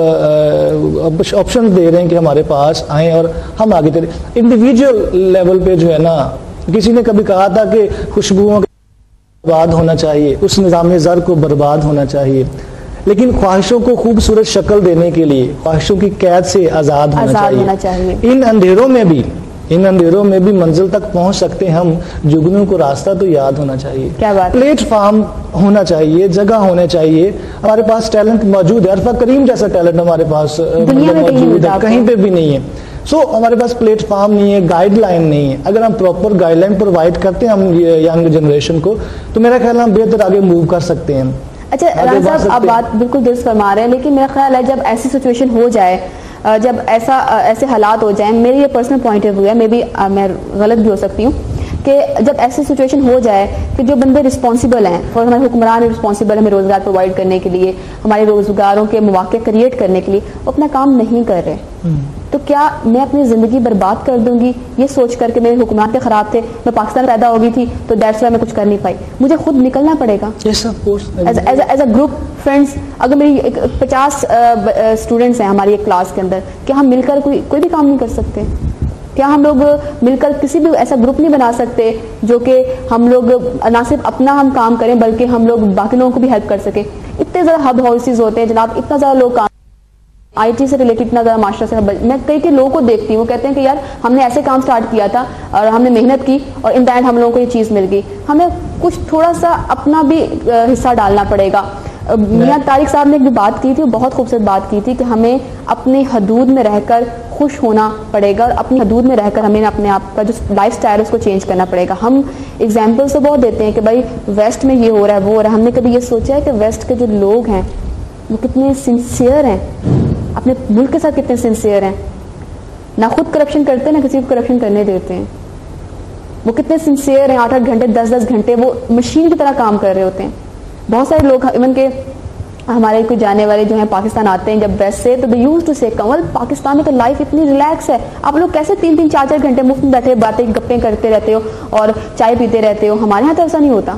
آپشن دے رہے ہیں کہ ہمارے پاس آئیں اور ہم آگے چلیں. انڈیویجول لیول پہ جو ہے نا, کسی نے کبھی کہا تھا کہ خوشبوؤں برباد ہونا چاہیے, اس نظام زر کو برباد ہونا چاہیے, لیکن خواہشوں کو خوبصورت شکل دینے کے لیے خواہشوں کی قید سے آزاد ہونا چاہیے. ان اندھیروں میں بھی منزل تک پہنچ سکتے ہیں ہم, جگنوں کو راستہ تو یاد ہونا چاہیے. پلیٹ فارم ہونا چاہیے, جگہ ہونے چاہیے. ہمارے پاس ٹیلنٹ موجود ہے, عرفہ کریم جیسا ٹیلنٹ ہمارے پاس موجود ہے, کہیں پہ بھی نہیں ہے. سو ہمارے پاس پلیٹ فارم نہیں ہے, گائیڈ لائن نہیں ہے. اگر ہم پراپر گائیڈ لائن پرووائڈ کرتے ہیں ہم ینگ جنریشن کو, تو میرا خیال ہے ہم بہتر آگے موو کر سکتے ہیں. اچھا رانا صاحب, آپ بات بالکل درست فرما رہے ہیں, لیکن میرا خیال ہے جب ایسی سچویشن ہو جائے, جب ایسے حالات ہو جائیں, میری یہ پرسنل پوائنٹ آف ویو ہے, میں غلط بھی ہو سکتی ہوں, کہ جب ایسی سچویشن ہو جائے کہ جو بندے رسپانسبل ہیں, اور ہمارے حکمران رسپانسبل ہمیں روزگار پرووائڈ کرنے کے لیے, ہمارے روزگاروں کے مواقع کریٹ کرنے کے لیے, وہ اپنا کام نہیں کر رہے, تو کیا میں اپنی زندگی برباد کر دوں گی یہ سوچ کر کے میرے حکمران کے خراب تھے, میں پاکستان پیدا ہوگی تھی تو دیٹس وائی میں کچھ کر نہیں پائی, مجھے خود نکلنا پڑے گا ایز اے گروپ فرینڈس. اگر میری 50 اسٹوڈنٹس ہیں ہماری ایک کلاس کے اندر, کیا ہم مل کر کوئی بھی کام نہیں کر سکتے؟ کیا ہم لوگ مل کر کسی بھی ایسا گروپ نہیں بنا سکتے جو کہ ہم لوگ نہ صرف اپنا ہم کام کریں بلکہ ہم لوگ باقی لوگوں کو بھی ہیلپ کر سکیں؟ اتنے زیادہ ہب ہاؤسز ہوتے ہیں جناب, اتنا زیادہ لوگ کام آئی ٹی سے ریلیٹڈ, اتنا زیادہ معاشرہ سے. میں کئی لوگوں کو دیکھتی ہوں, وہ کہتے ہیں کہ یار ہم نے ایسے کام سٹارٹ کیا تھا اور ہم نے محنت کی اور ان دا اینڈ ہم لوگوں کو یہ چیز مل گئی. ہمیں کچھ تھوڑا سا اپنا بھی حصہ ڈالنا پڑے گا. میاں طارق صاحب نے ایک بات کی تھی, وہ بہت خوبصورت بات کی تھی, کہ ہمیں اپنی حدود میں رہ کر خوش ہونا پڑے گا, اور اپنی حدود میں رہ کر ہمیں اپنے آپ کا جو لائف سٹائل ہے اس کو چینج کرنا پڑے گا. ہم ایگزامپل سے بہت دیتے ہیں کہ بھائی ویسٹ میں یہ ہو رہا ہے, وہ ہو رہا ہے. ہم نے کبھی یہ سوچا ہے کہ ویسٹ کے جو لوگ ہیں وہ کتنے سنسیئر ہیں, اپنے ملک کے ساتھ کتنے سنسیئر ہیں, نہ خود کرپشن کرتے نہ کسی کو کرپشن کرنے دیتے ہیں. وہ کتنے سنسیئر ہیں, 8-8 گھنٹے 10-10 گھنٹے وہ مشین کی طرح کام کر رہے ہوتے ہیں. بہت سارے لوگ ایون کہ ہمارے کوئی جانے والے جو ہیں پاکستان آتے ہیں جب ویسٹ سے, تو دے یوز ٹو سے کمل پاکستان میں تو لائف اتنی ریلیکس ہے, آپ لوگ کیسے 3-3 4-4 گھنٹے مفت میں بیٹھے باتیں گپیں کرتے رہتے ہو اور چائے پیتے رہتے ہو. ہمارے یہاں تو ایسا نہیں ہوتا,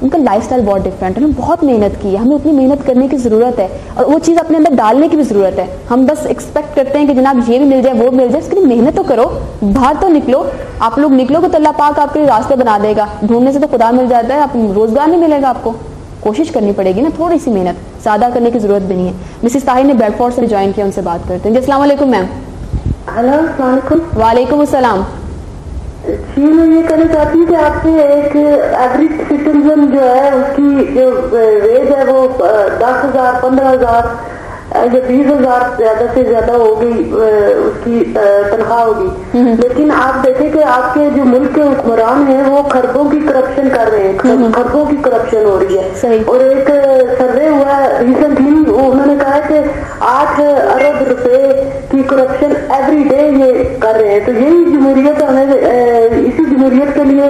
ان کا لائف سٹائل بہت ڈفرینٹ ہے. ہمیں بہت محنت کی ہے, ہمیں اتنی محنت کرنے کی ضرورت ہے اور وہ چیز اپنے اندر ڈالنے کی بھی ضرورت ہے. ہم بس ایکسپیکٹ کرتے ہیں کہ جناب یہ بھی مل جائے وہ مل جائے, اس کے لیے محنت تو کرو, باہر تو نکلو. آپ لوگ نکلو گے تو اللہ پاک آپ کے لیے راستے بنا دے گا, ڈھونڈنے سے تو خدا مل جاتا ہے, آپ روزگار نہیں ملے گا آپ کو, کوشش کرنی پڑے گی نا, تھوڑی سی محنت, زیادہ کرنے کی ضرورت بھی نہیں ہے. مسز طاہر نے بیڈ فورڈ سے جوائن کیا, ان سے بات کرتے ہیں. جی السلام علیکم میم. ہلو السلام علیکم. وعلیکم السلام. جی میں یہ کہنا چاہتی ہوں کہ آپ سے ایک ایوریج سٹیزن جو ہے اس کی جو ویج ہے وہ 10,000 15,000 یہ 20,000 زیادہ سے زیادہ ہوگی اس کی تنخواہ ہوگی، لیکن آپ دیکھیں کہ آپ کے جو ملک کے حکمران ہیں وہ خربوں کی کرپشن کر رہے ہیں، خربوں کی کرپشن ہو رہی ہے. اور ایک سروے ہوا ریسنٹلی، انہوں نے کہا کہ 8 ارب روپے کی کرپشن ایوری ڈے یہ کر رہے ہیں. تو یہی جمہوریت ہمیں، اسی جمہوریت کے لیے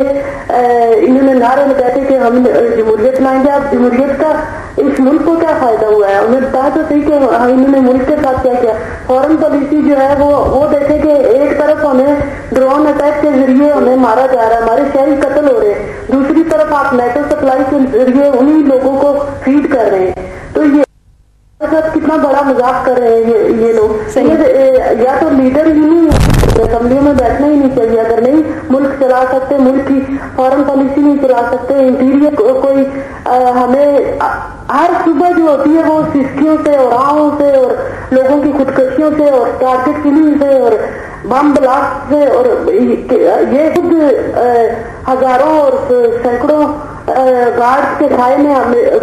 انہوں نے نعرے لگائے تھے کہ ہم جمہوریت لائیں گے. اب جمہوریت کا اس ملک کو کیا فائدہ ہوا ہے؟ انہیں بتایا تو صحیح کہ انہوں نے ملک کے ساتھ کیا کیا. فورن پالیسی جو ہے وہ دیکھے کہ ایک طرف ہمیں ڈرون اٹیک کے ذریعے ہمیں مارا جا رہا ہے، ہمارے شہری قتل ہو رہے ہیں، دوسری طرف آپ نیٹو سپلائی کے ذریعے انہی لوگوں کو فیڈ کر رہے ہیں. تو یہ کتنا بڑا مذاق کر رہے ہیں یہ لوگ. یا تو لیڈر ہی نہیں، اسمبلیوں میں بیٹھنا ہی نہیں چاہیے. اگر نہیں ملک چلا سکتے، ملک کی فارن پالیسی نہیں چلا سکتے، انٹیریئر کوئی ہمیں ہر صبح جو ہوتی ہے وہ سسکیوں سے اور آہوں سے اور لوگوں کی خودکشیوں سے اور ٹارگٹ کلنگ سے اور بم بلاسٹ سے، اور یہ خود ہزاروں اور سینکڑوں گارڈ کے سائے میں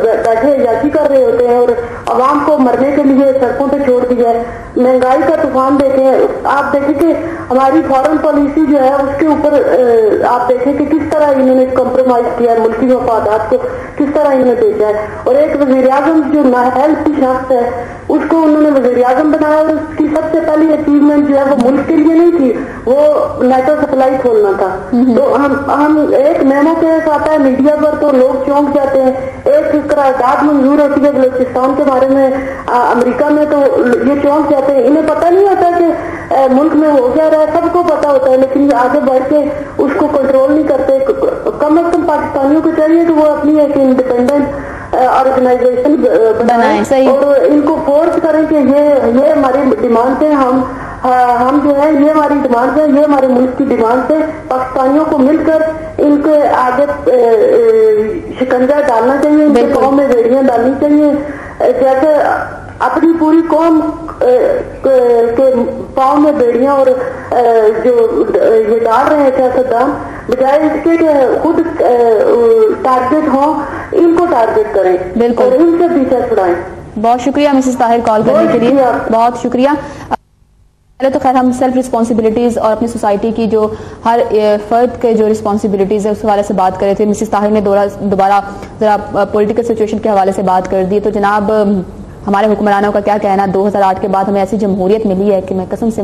بیٹھے عیاشی کر رہے ہوتے ہیں اور عوام کو مرنے کے لیے سڑکوں پہ چھوڑ دیا ہے. مہنگائی کا طوفان دیکھیں آپ، دیکھیں کہ ہماری فارن پالیسی جو ہے اس کے اوپر آپ دیکھیں کہ کس طرح انہوں نے کمپرومائز کیا ہے، ملکی مفادات کو کس طرح انہوں نے بھیجا ہے. اور ایک وزیر اعظم جو نااہل شخص ہے اس کو انہوں نے وزیر اعظم بنایا، اور اس کی سب سے پہلی اچیومنٹ جو ہے وہ ملک کے لیے نہیں تھی، وہ نیٹو سپلائی کھولنا تھا. تو ہم ایک میمو کیس آتا ہے میڈیا پر تو لوگ چونک جاتے ہیں. ایک قرارداد منظور ہوتی ہے بلوچستان کے بارے میں امریکہ میں تو یہ چونک جاتے ہیں. انہیں پتہ نہیں ہوتا کہ ملک میں ہو کیا رہا ہے، سب کو پتا ہوتا ہے لیکن آگے بڑھ کے اس کو کنٹرول نہیں کرتے. کم از کم پاکستانیوں کو چاہیے کہ وہ اپنی ایک انڈیپینڈنٹ آرگنائزیشن بنائیں اور ان کو فورس کریں کہ یہ ہماری ڈیمانڈ ہے، ہم جو ہے یہ ہماری ڈیمانڈ ہے، یہ ہمارے ملک کی ڈیمانڈ ہے. پاکستانیوں کو مل کر ان کے آگے شکنجہ ڈالنا چاہیے، ان کے پاؤں میں بیڑیاں ڈالنی چاہیے. جیسے اپنی پوری قوم کے پاؤں میں بیڑیاں اور جو یہ ڈال رہے ہیں سیاستدان، بجائے اس کے کہ خود ٹارگیٹ ہوں ان کو ٹارگیٹ کریں اور ان سے پیچھا چھڑائیں. بہت شکریہ مسز طاہر کال کرنے کے لیے، بہت شکریہ. پہلے تو خیر ہم سیلف رسپانسبلٹیز اور اپنی سوسائٹی کی جو ہر فرد کے جو رسپانسبلٹیز ہے اس حوالے سے بات کر رہے تھے. مسز طاہر نے دوبارہ ذرا پولیٹیکل سچویشن کے حوالے سے بات کر دی. تو جناب ہمارے حکمرانوں کا کیا کہنا، 2008 کے بعد ہمیں ایسی جمہوریت ملی ہے کہ میں قسم سے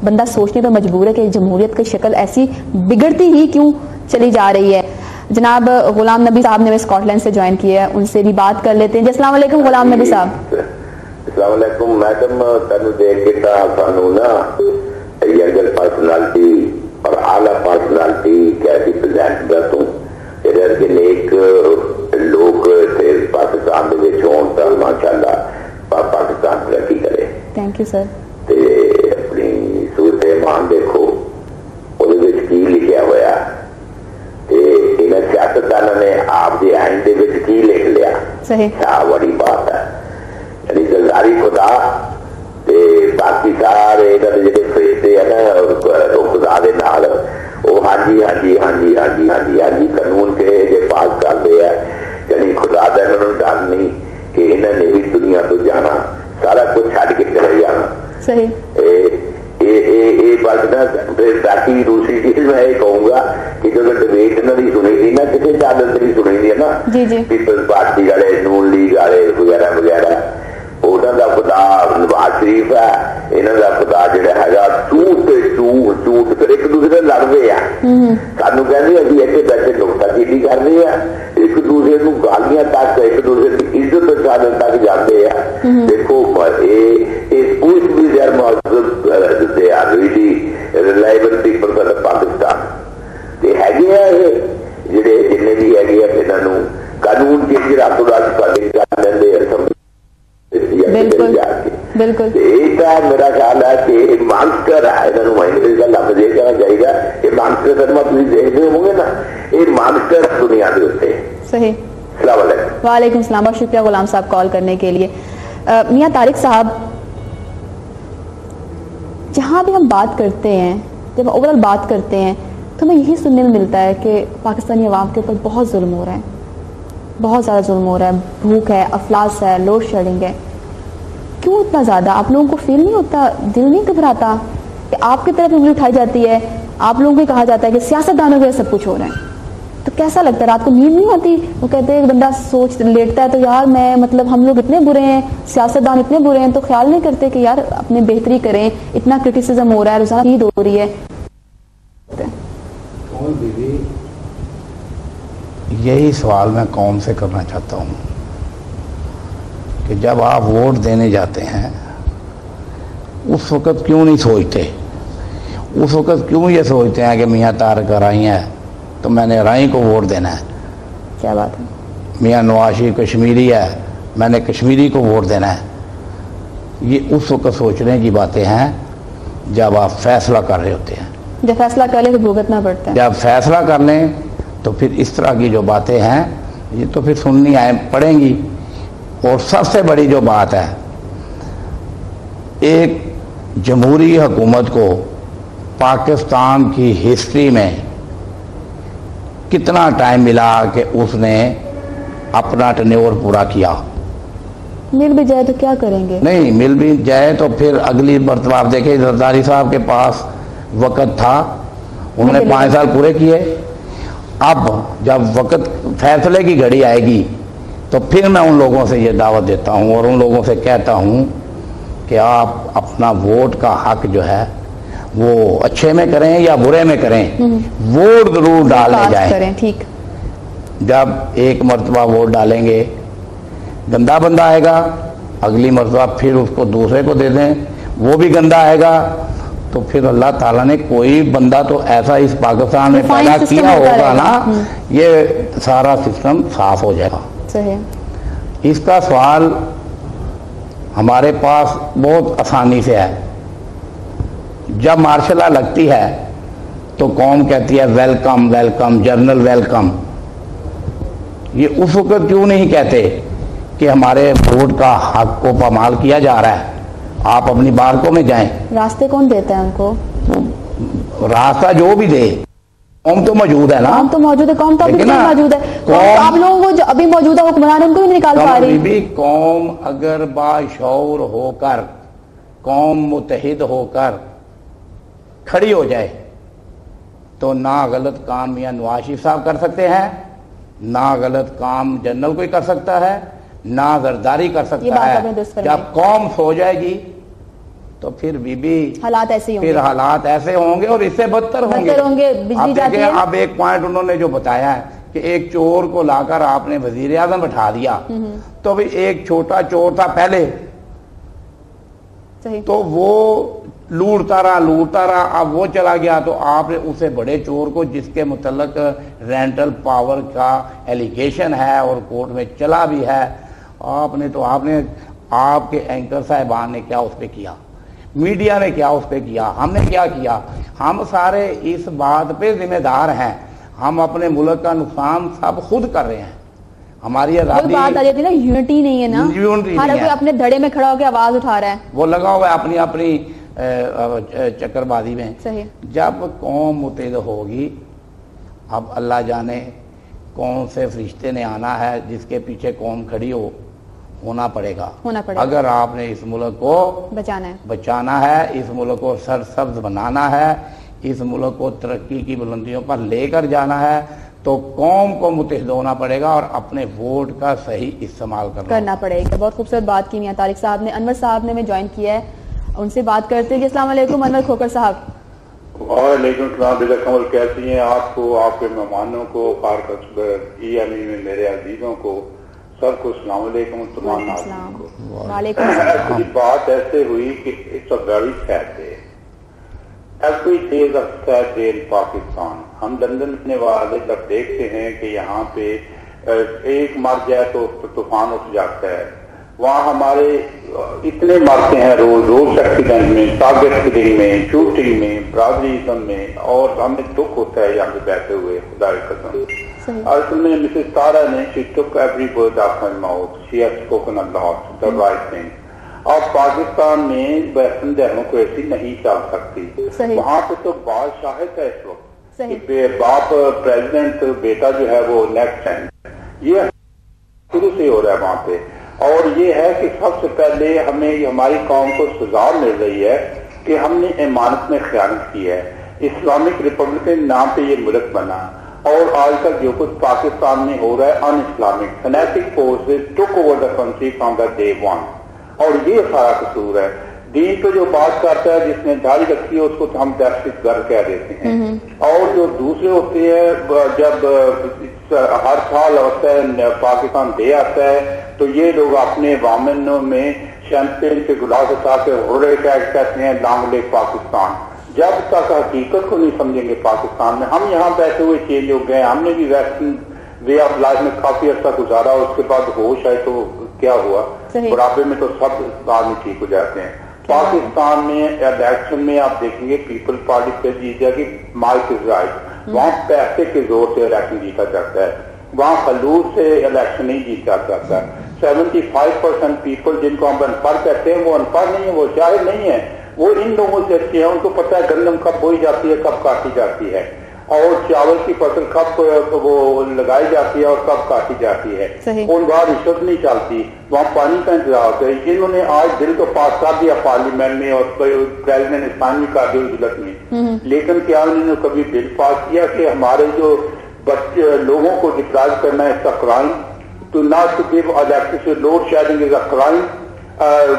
بندہ سوچنے پہ مجبور ہے کہ جمہوریت کی شکل ایسی بگڑتی ہی کیوں چلی جا رہی ہے. جناب غلام نبی صاحب نے اسکاٹ لینڈ سے جوائن کیا ہے، ان سے بھی بات کر لیتے ہیں. السلام علیکم غلام نبی صاحب. السلام علیکم میڈم. تینو دیکھ کے سانو نا ینگر پرسنالٹی اور اعلیٰ پرسنالٹی کیسی پرزینٹ کر توں ادھر کے نیک لوگ پاکستان کے ماشاء اللہ پاکستان ترقی کرے. Thank you sir. اپنی صورت ایمان دیکھو وہ کی لکھا ہوا، ان سیاستدانوں نے آپ کے آئین کی لکھ لیا. صحیح، کیا بڑی بات ہے. یعنی سرکاری خدا باقی سارے جڑے فرشتے ہیں نا خدا دے نال وہ ہاں جی ہاں جی ہاں جی ہاں جی ہاں جی ہاں جی قانون کے پاس کرتے ہیں. یعنی خدا کا انہوں ڈر نہیں کہ انہوں نے بھی دنیا تو جانا، سارا کچھ چھڈ کے چلے جانا. صحیح. باقی دوسری چیز میں یہ کہوں گا کہ جب ڈبیٹ انہوں نے سنی تھی نا کسی چادر سے بھی سنی تھی نا پیپلز پارٹی والے، نون لیگ والے وغیرہ وغیرہ، انہوں کا خدا نواز شریف ہے، انہوں کا خدا جہاں ہے جھوٹ جھوٹ پھر ایک دوسرے لڑتے ہیں. سانو کہ ابھی اتنے بیٹھے نقطہ چینی کرتے ہیں، ایک دوسرے کو گالیاں تک ایک دوسرے کی عزت چادر تک جاتے ہیں. دیکھو کچھ بھی ریلائبل پیپل فار پاکستان ہے جڑے جن بھی ہے انہوں قانون کی راتوں رات کر لیں. بالکل میرا خیال ہے کہ مانسٹر ہے، انگریز کا لفظ یہ کہنا چاہیے کہ مانسٹر سنیما تھی دیکھتے ہوں گے نا، یہ مانسٹر دنیا کے اتنے. صحیح. السلام علیکم. وعلیکم السلام. بہت شکریہ غلام صاحب کال کرنے کے لیے. میاں طارق صاحب، جہاں بھی ہم بات کرتے ہیں، جب اوور آل بات کرتے ہیں تو ہمیں یہی سننے میں ملتا ہے کہ پاکستانی عوام کے اوپر بہت ظلم ہو رہا ہے، بہت زیادہ ظلم ہو رہا ہے. بھوک ہے، افلاس ہے، لوڈ شیڈنگ ہے. کیوں اتنا زیادہ؟ آپ لوگوں کو فیل نہیں ہوتا, دل نہیں گھبراتا کہ آپ کی طرف انگلی اٹھائی جاتی ہے, آپ لوگوں کو کہا جاتا ہے کہ سیاست دانوں کے سب کچھ ہو رہا ہے, تو کیسا لگتا ہے؟ رات کو نیند نہیں آتی؟ وہ کہتے ہیں بندہ سوچ لیٹتا ہے تو یار میں مطلب ہم لوگ اتنے برے ہیں, سیاست دان اتنے برے ہیں, تو خیال نہیں کرتے کہ یار اپنے بہتری کریں, اتنا کرٹیسزم ہو رہا ہے, روزانہ عید ہو رہی ہے. یہی سوال میں قوم سے کرنا چاہتا ہوں کہ جب آپ ووٹ دینے جاتے ہیں اس وقت کیوں نہیں سوچتے, اس وقت کیوں یہ سوچتے ہیں کہ میاں تارک رائی ہیں تو میں نے رائی کو ووٹ دینا ہے, کیا بات ہے, میاں نواز شریف کشمیری ہے میں نے کشمیری کو ووٹ دینا ہے. یہ اس وقت سوچنے کی باتیں ہیں جب آپ فیصلہ کر رہے ہوتے ہیں. جب فیصلہ کر لیں تو بھگتنا پڑتا ہے. جب فیصلہ کر لیں تو پھر اس طرح کی جو باتیں ہیں یہ تو پھر سننی پڑیں گی. اور سب سے بڑی جو بات ہے, ایک جمہوری حکومت کو پاکستان کی ہسٹری میں کتنا ٹائم ملا کہ اس نے اپنا ٹینیور پورا کیا؟ مل بھی جائے تو کیا کریں گے؟ نہیں مل بھی جائے تو پھر اگلی مرتبہ آپ دیکھیں زرداری صاحب کے پاس وقت تھا, انہوں نے 5 سال پورے کیے. اب جب وقت فیصلے کی گھڑی آئے گی تو پھر میں ان لوگوں سے یہ دعوت دیتا ہوں اور ان لوگوں سے کہتا ہوں کہ آپ اپنا ووٹ کا حق جو ہے وہ اچھے میں کریں یا برے میں کریں, ووٹ ضرور ڈالنے جائیں. ٹھیک, جب ایک مرتبہ ووٹ ڈالیں گے, گندا بندہ آئے گا, اگلی مرتبہ پھر اس کو دوسرے کو دے دیں, وہ بھی گندا آئے گا, تو پھر اللہ تعالیٰ نے کوئی بندہ تو ایسا اس پاکستان میں پیدا کیا ہوگا نا, یہ سارا سسٹم صاف ہو جائے گا. اس کا سوال ہمارے پاس بہت آسانی سے ہے. جب مارشل لا لگتی ہے تو قوم کہتی ہے ویلکم ویلکم جنرل ویلکم. یہ اس وقت کیوں نہیں کہتے کہ ہمارے ووٹ کا حق کو پامال کیا جا رہا ہے, آپ اپنی بارکوں میں جائیں. راستے کون دیتا ہے ان کو؟ راستہ جو بھی دے, قوم تو موجود ہے نا, قوم تو موجود ہے, قوم تو ابھی موجود ہے. آپ لوگوں کو جو ابھی موجودہ حکمران ان کو بھی نہیں نکال پا رہی. بھی قوم اگر باشعور ہو کر, قوم متحد ہو کر کھڑی ہو جائے تو نہ غلط کام میاں نواز شریف صاحب کر سکتے ہیں, نہ غلط کام جنرل کوئی کر سکتا ہے, نہ زرداری کر سکتا ہے. جب قوم سو جائے گی تو پھر حالات ایسے پھر حالات ایسے ہوں گے اور اس سے بدتر ہوں گے. اب ایک پوائنٹ انہوں نے جو بتایا ہے کہ ایک چور کو لا کر آپ نے وزیر اعظم بٹھا دیا, تو بھی ایک چھوٹا چور تھا پہلے, تو وہ لوٹتا رہا, اب وہ چلا گیا, تو آپ نے اسے بڑے چور کو جس کے متعلق رینٹل پاور کا ایلیگیشن ہے اور کورٹ میں چلا بھی ہے, آپ کے اینکر صاحبان نے کیا اس پہ کیا, میڈیا نے کیا اس پہ کیا, ہم نے کیا کیا؟ ہم سارے اس بات پہ ذمہ دار ہیں. ہم اپنے ملک کا نقصان سب خود کر رہے ہیں. ہماری آزادی بات آ جاتی ہے نا, یونٹی نہیں ہے نا, ہر کوئی اپنے دھڑے میں کھڑا ہو کے آواز اٹھا رہا ہے, وہ لگا ہوا ہے اپنی چکر بازی میں. جب قوم متحد ہوگی, اب اللہ جانے کون سے فرشتے نے آنا ہے جس کے پیچھے قوم کھڑی ہونا پڑے گا. اگر آپ نے اس ملک کو بچانا ہے, اس ملک کو سرسبز بنانا ہے, اس ملک کو ترقی کی بلندیوں پر لے کر جانا ہے, تو قوم کو متحد ہونا پڑے گا اور اپنے ووٹ کا صحیح استعمال کرنا پڑے گا. بہت خوبصورت بات کی میاں طارق صاحب نے. انور صاحب نے جوائن کیا ہے, ان سے بات کرتے ہیں. السلام علیکم انور کھوکر صاحب. وعلیکم السلام. بیگم کمل کیسی ہیں آپ کو, آپ کے مہمانوں کو, میں میرے عزیزوں کو, سب کو السلام علیکم. تمام ناظرین کو وعلیکم السلام. بات ایسے ہوئی کہ it's a very sad day. Every day is a sad day in Pakistan. ہم لندن اپنے والے جب دیکھتے ہیں کہ یہاں پہ ایک مر جائے تو طوفان اٹھ جاتا ہے, وہاں ہمارے اتنے مرتے ہیں روز ایکسیڈنٹ میں, ٹارگیٹ کلنگ میں, شوٹنگ میں, برادریزم میں, اور ہمیں دکھ ہوتا ہے یہاں پہ بیٹھے ہوئے. خدا کی قسم اصل میں مسز تارا نے she took every word out of my mouth. She has spoken a lot, the right thing. اور پاکستان میں ویسٹرن ڈیموکریسی نہیں چل سکتی. وہاں پہ تو بادشاہت ہے اس وقت, باپ پریزیڈنٹ, بیٹا جو ہے وہ لیفٹ ہینڈ, یہ شروع سے ہو رہا ہے وہاں پہ. اور یہ ہے کہ سب سے پہلے ہمیں ہماری قوم کو سزا مل رہی ہے کہ ہم نے امانت میں خیانت کی ہے. اسلامک ریپبلک کے نام پہ یہ ملک بنا اور آج تک جو کچھ پاکستان میں ہو رہا ہے in Islamic fanatic forces took over the country from the day one. اور یہ سارا قصور ہے. دین پہ جو بات کرتا ہے جس نے داڑھی رکھی ہے اس کو ہم دہشت گرد کہہ دیتے ہیں. اور جو دوسرے ہوتے ہیں جب ہر سال ہوتا ہے پاکستان ڈے آتا ہے تو یہ لوگ اپنے وامنوں میں شیمپین کے گلاس اٹھا کے ہوڑے کہتے ہیں لانگ لیگ پاکستان. جب تک حقیقت کو نہیں سمجھیں گے پاکستان میں. ہم یہاں بیٹھے ہوئے چینج ہو گئے, ہم نے بھی ویسٹرن وے آف لائف میں کافی عرصہ گزارا, اس کے بعد ہوش آئے تو کیا ہوا, بڑھاپے میں تو سب آدمی ٹھیک ہو جاتے ہیں. پاکستان میں الیکشن میں آپ دیکھیں گے پیپل پارٹی پہ جیت جائے گی, مائک از رائٹ. وہاں پیسے کے زور سے الیکشن جیتا جاتا ہے, وہاں خلوص سے الیکشن نہیں جیتا جاتا. 75% پیپل جن کو ہم ان پڑھ کہتے ہیں وہ ان پڑھ نہیں ہے, وہ جاہل نہیں ہے, وہ ان لوگوں سے اچھے ہیں. ان کو پتہ ہے گندم کب بوئی جاتی ہے کب کاٹی جاتی ہے, اور چاول کی فصل کب وہ لگائی جاتی ہے اور کب کاٹی جاتی ہے. ان وہاں رشوت نہیں چلتی, وہاں پانی کا انتظام ہوتا ہے. انہوں نے آج بل کو پاس کر دیا پارلیمنٹ میں اور پریزیڈنٹ نے سائن بھی کر دیا اجلت میں, لیکن کیا انہوں نے کبھی بل پاس کیا کہ ہمارے جو بچے لوگوں کو ڈپلائز کرنا ہے اس کا crime, to not to give electricity load shedding is a crime,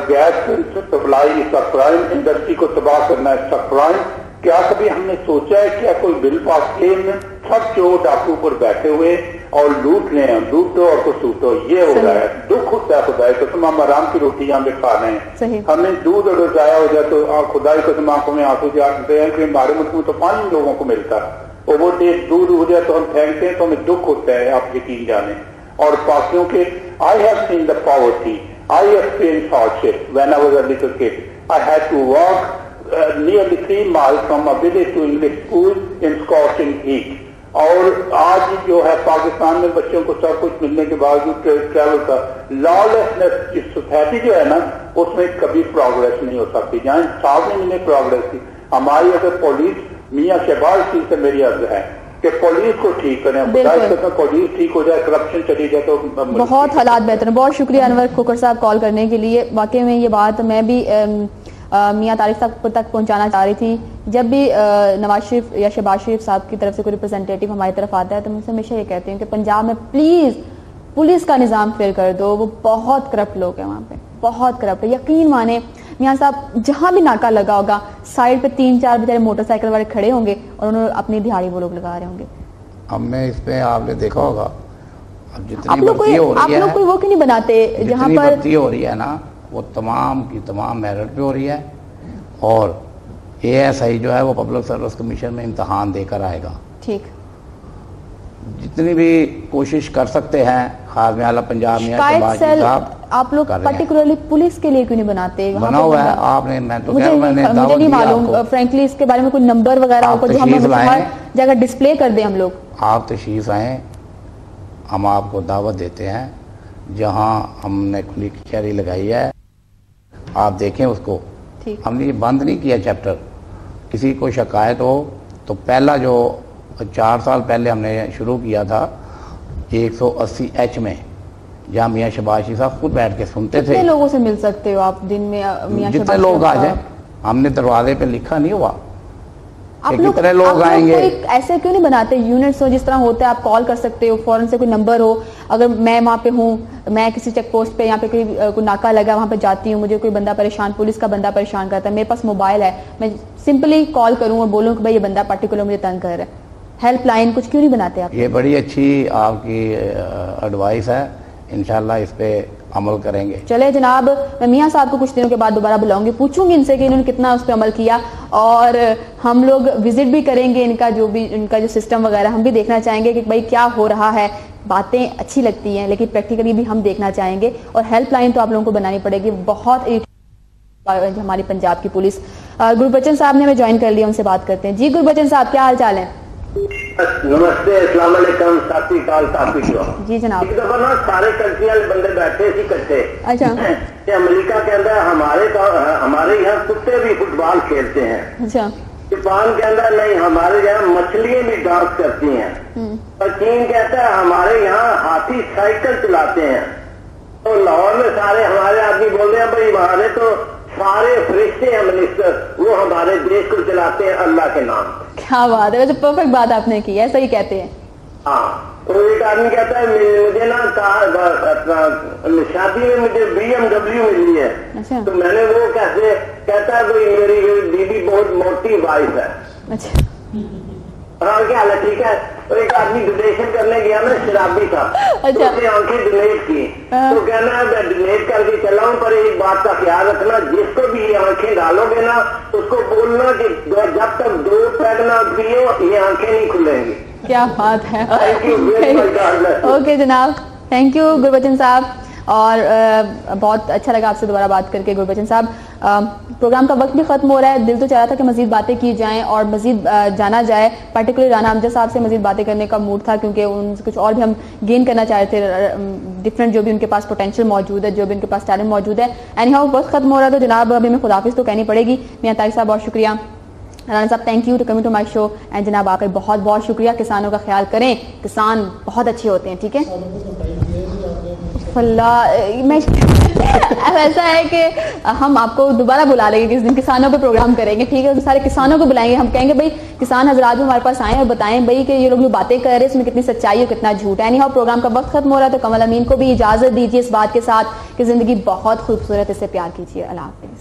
gas supply اس کا کرائم, انڈسٹری کو تباہ کرنا اس کا کرائم. کیا کبھی ہم نے سوچا ہے کیا کوئی بل پاس کیے میں سب چور ڈاکو پر بیٹھے ہوئے اور لوٹ رہے ہیں, لوٹو اور کسوٹو یہ ہو رہا ہے. دکھ ہوتا ہے خدائی قسم, ہم آرام کی روٹی یہاں پہ کھا رہے ہیں. ہمیں دودھ اگر ضائع ہو جائے تو خدائی قسم آنکھوں میں آنسو جاتے ہیں کہ ہمارے ملک میں تو پانی لوگوں کو ملتا ہے, اور وہ دودھ ہو جائے تو ہم پھینکتے ہیں تو ہمیں دکھ ہوتا ہے, آپ یقین جانیں. اور پاکیوں کے I have seen the poverty, I experienced hardship when I was a little kid. I had to walk nearly 3 miles from a village to English school in scorching heat. اور آج جو ہے پاکستان میں بچوں کو سب کچھ ملنے کے باوجود ٹریول کا لالیسنس سوسائٹی جو ہے نا اس میں کبھی پروگریس نہیں ہو سکتی. جہاں انصاف نہیں ملے پروگریس کی. ہماری اگر پولیس, میاں شہباز شریف سے میری عرض ہے کہ پولیس کو ٹھیک کریں, پولیس ٹھیک ہو جائے, کرپشن چلی جائے تو بہت حالات بہتر ہیں. بہت شکریہ انور کھوکھر صاحب کال کرنے کے لیے. واقعی میں یہ بات میں بھی میاں طارق صاحب تک پہنچانا چاہ رہی تھی. جب بھی نواز شریف یا شہباز شریف صاحب کی طرف سے کوئی ریپرزینٹیٹو ہماری طرف آتا ہے تو میں سے ہمیشہ یہ کہتی ہوں کہ پنجاب میں پلیز پولیس کا نظام پھر کر دو, وہ بہت کرپٹ لوگ ہیں وہاں پہ, بہت کرپٹ ہے. یقین مانے میاں صاحب جہاں بھی ناکا لگا ہوگا سائڈ پہ 3-4 بیچارے موٹر سائیکل والے کھڑے ہوں گے اور انہوں نے اپنی دہاڑی وہ لوگ لگا رہے ہوں گے. ہم نے اس پہ آپ نے دیکھا ہوگا آپ لوگ کوئی وہ کیوں نہیں بناتے جہاں پر بھرتی ہو رہی ہے نا وہ تمام کی تمام میرٹ پہ ہو رہی ہے, اور ASI جو ہے وہ پبلک سروس کمیشن میں امتحان دے کر آئے گا. ٹھیک, جتنی بھی کوشش کر سکتے ہیں خاص میں اعلیٰ پنجاب میں آپ لوگ پرٹیکولرلی پولیس کے لیے کیوں نہیں بناتے؟ بنا ہوا ہے آپ نے, میں تو مجھے نہیں معلوم فرینکلی اس کے بارے میں کوئی نمبر وغیرہ ہو جو ہم ہر جگہ ڈسپلے کر دیں. ہم لوگ آپ تشریف آئیں, ہم آپ کو دعوت دیتے ہیں. جہاں ہم نے کھلی کچہری لگائی ہے آپ دیکھیں اس کو. ہم نے یہ بند نہیں کیا چیپٹر. کسی کو شکایت ہو تو پہلا جو 4 سال پہلے ہم نے شروع کیا تھا 180H میں, جہاں میاں شہباز شریف صاحب خود بیٹھ کے سنتے تھے. کتنے لوگوں سے مل سکتے ہو آپ دن میں؟ جتنے لوگ آ جائیں. ہم نے دروازے پہ لکھا نہیں ہوا کتنے لوگ آئیں گے. ایسے کیوں نہیں بناتے یونٹس ہو جس طرح ہوتا ہے, آپ کال کر سکتے ہو, فوراً سے کوئی نمبر ہو. اگر میں وہاں پہ ہوں, میں کسی چیک پوسٹ پہ یہاں پہ کوئی ناکا لگا وہاں پہ جاتی ہوں, مجھے کوئی بندہ پریشان, پولیس کا بندہ پریشان کرتا ہے, میرے پاس موبائل ہے, میں سمپلی کال کروں اور بولوں کہ بھائی یہ بندہ پرٹیکولر مجھے تنگ کر رہا ہے. ہیلپ لائن کچھ کیوں نہیں بناتے آپ؟ یہ بڑی اچھی آپ کی ایڈوائس ہے, انشاءاللہ اس پہ عمل کریں گے. چلے جناب, میں میاں صاحب کو کچھ دنوں کے بعد دوبارہ بلاؤں گی, پوچھوں گی ان سے کہ انہوں نے کتنا اس پہ عمل کیا, اور ہم لوگ وزٹ بھی کریں گے ان کا جو سسٹم وغیرہ ہم بھی دیکھنا چاہیں گے کہ بھائی کیا ہو رہا ہے. باتیں اچھی لگتی ہیں لیکن پریکٹیکلی بھی ہم دیکھنا چاہیں گے, اور ہیلپ لائن تو آپ لوگوں کو بنانی پڑے گی. بہت ہماری پنجاب کی پولیس. گربچن صاحب نے ہمیں جوائن کر لیا, ان سے بات کرتے ہیں. جی گربچن صاحب, کیا حال چال ہے؟ نمستے, السلام علیکم. ساتھی کال کافی جی جناب. ایک دفعہ نا سارے کنٹری والے بندے بیٹھے سی کٹھے. اچھا. امریکہ کے اندر ہمارے یہاں کتے بھی فٹ بال کھیلتے ہیں. اچھا. جاپان کے اندر نہیں, ہمارے یہاں مچھلیاں بھی ڈانس کرتی ہیں. اور چین کہتا ہے ہمارے یہاں ہاتھی سائیکل چلاتے ہیں. تو لاہور میں سارے ہمارے آدمی بول رہے ہیں بھائی ہمارے تو سارے فرشتے ہیں منسٹر، وہ ہمارے دیش کو چلاتے ہیں اللہ کے نام. کیا بات ہے، ویسے پرفیکٹ بات آپ نے کی ہے، صحیح کہتے ہیں. ہاں تو ایک آدمی کہتا ہے مجھے نا شادی میں مجھے BMW ملی ہے. تو میں نے وہ کیسے کہتا ہے کوئی میری بیوی بہت موٹی وائف ہے. اچھا ہاں کیا حال ہے، ٹھیک ہے. تو ایک آدمی ڈونیشن کرنے گیا نا، شرابی تھا. اچھا اس نے آنکھیں ڈونیٹ کی. تو کہنا ہے میں ڈونیٹ کر کے چلا ہوں، پر ایک بات کا خیال رکھنا، جس کو بھی یہ آنکھیں ڈالو گے نا اس کو بولنا کہ جب تک 2 پیگ نہ پیو یہ آنکھیں نہیں کھلیں گی. کیا بات ہے. اوکے جناب، تھینک یو گربچن صاحب. اور بہت اچھا لگا آپ سے دوبارہ بات کر کے گربچن صاحب. پروگرام کا وقت بھی ختم ہو رہا ہے، دل تو چاہ رہا تھا کہ مزید باتیں کی جائیں اور مزید جانا جائے. پرٹیکولر رانا امجد صاحب سے مزید باتیں کرنے کا موڈ تھا، کیونکہ ان سے کچھ اور بھی ہم گین کرنا چاہ رہے تھے، ڈفرینٹ جو بھی ان کے پاس پوٹینشیل موجود ہے، جو بھی ان کے پاس ٹیلنٹ موجود ہے. اینی ہاؤ وقت ختم ہو رہا ہے تو جناب ابھی ہمیں خداحافظ تو کہنی پڑے گی. میاں طارق صاحب بہت شکریہ. رانا صاحب thank you to coming to my show. And جناب آپ کا بہت بہت شکریہ. کسانوں کا خیال کریں، کسان بہت اچھے ہوتے ہیں. ٹھیک ہے اللہ میں ایسا ہے کہ ہم آپ کو دوبارہ بلا لیں گے، کس دن کسانوں پہ پروگرام کریں گے. ٹھیک ہے، سارے کسانوں کو بلائیں گے. ہم کہیں گے بھائی کسان حضرات بھی ہمارے پاس آئیں اور بتائیں بھائی کہ یہ لوگ جو باتیں کر رہے ہیں اس میں کتنی سچائی اور کتنا جھوٹ ہے. اینی ہاؤ پروگرام کا وقت ختم ہو رہا ہے تو کمل امین کو بھی اجازت دیجیے اس بات کے ساتھ کہ زندگی بہت خوبصورت، اس سے پیار کیجیے. اللہ حافظ.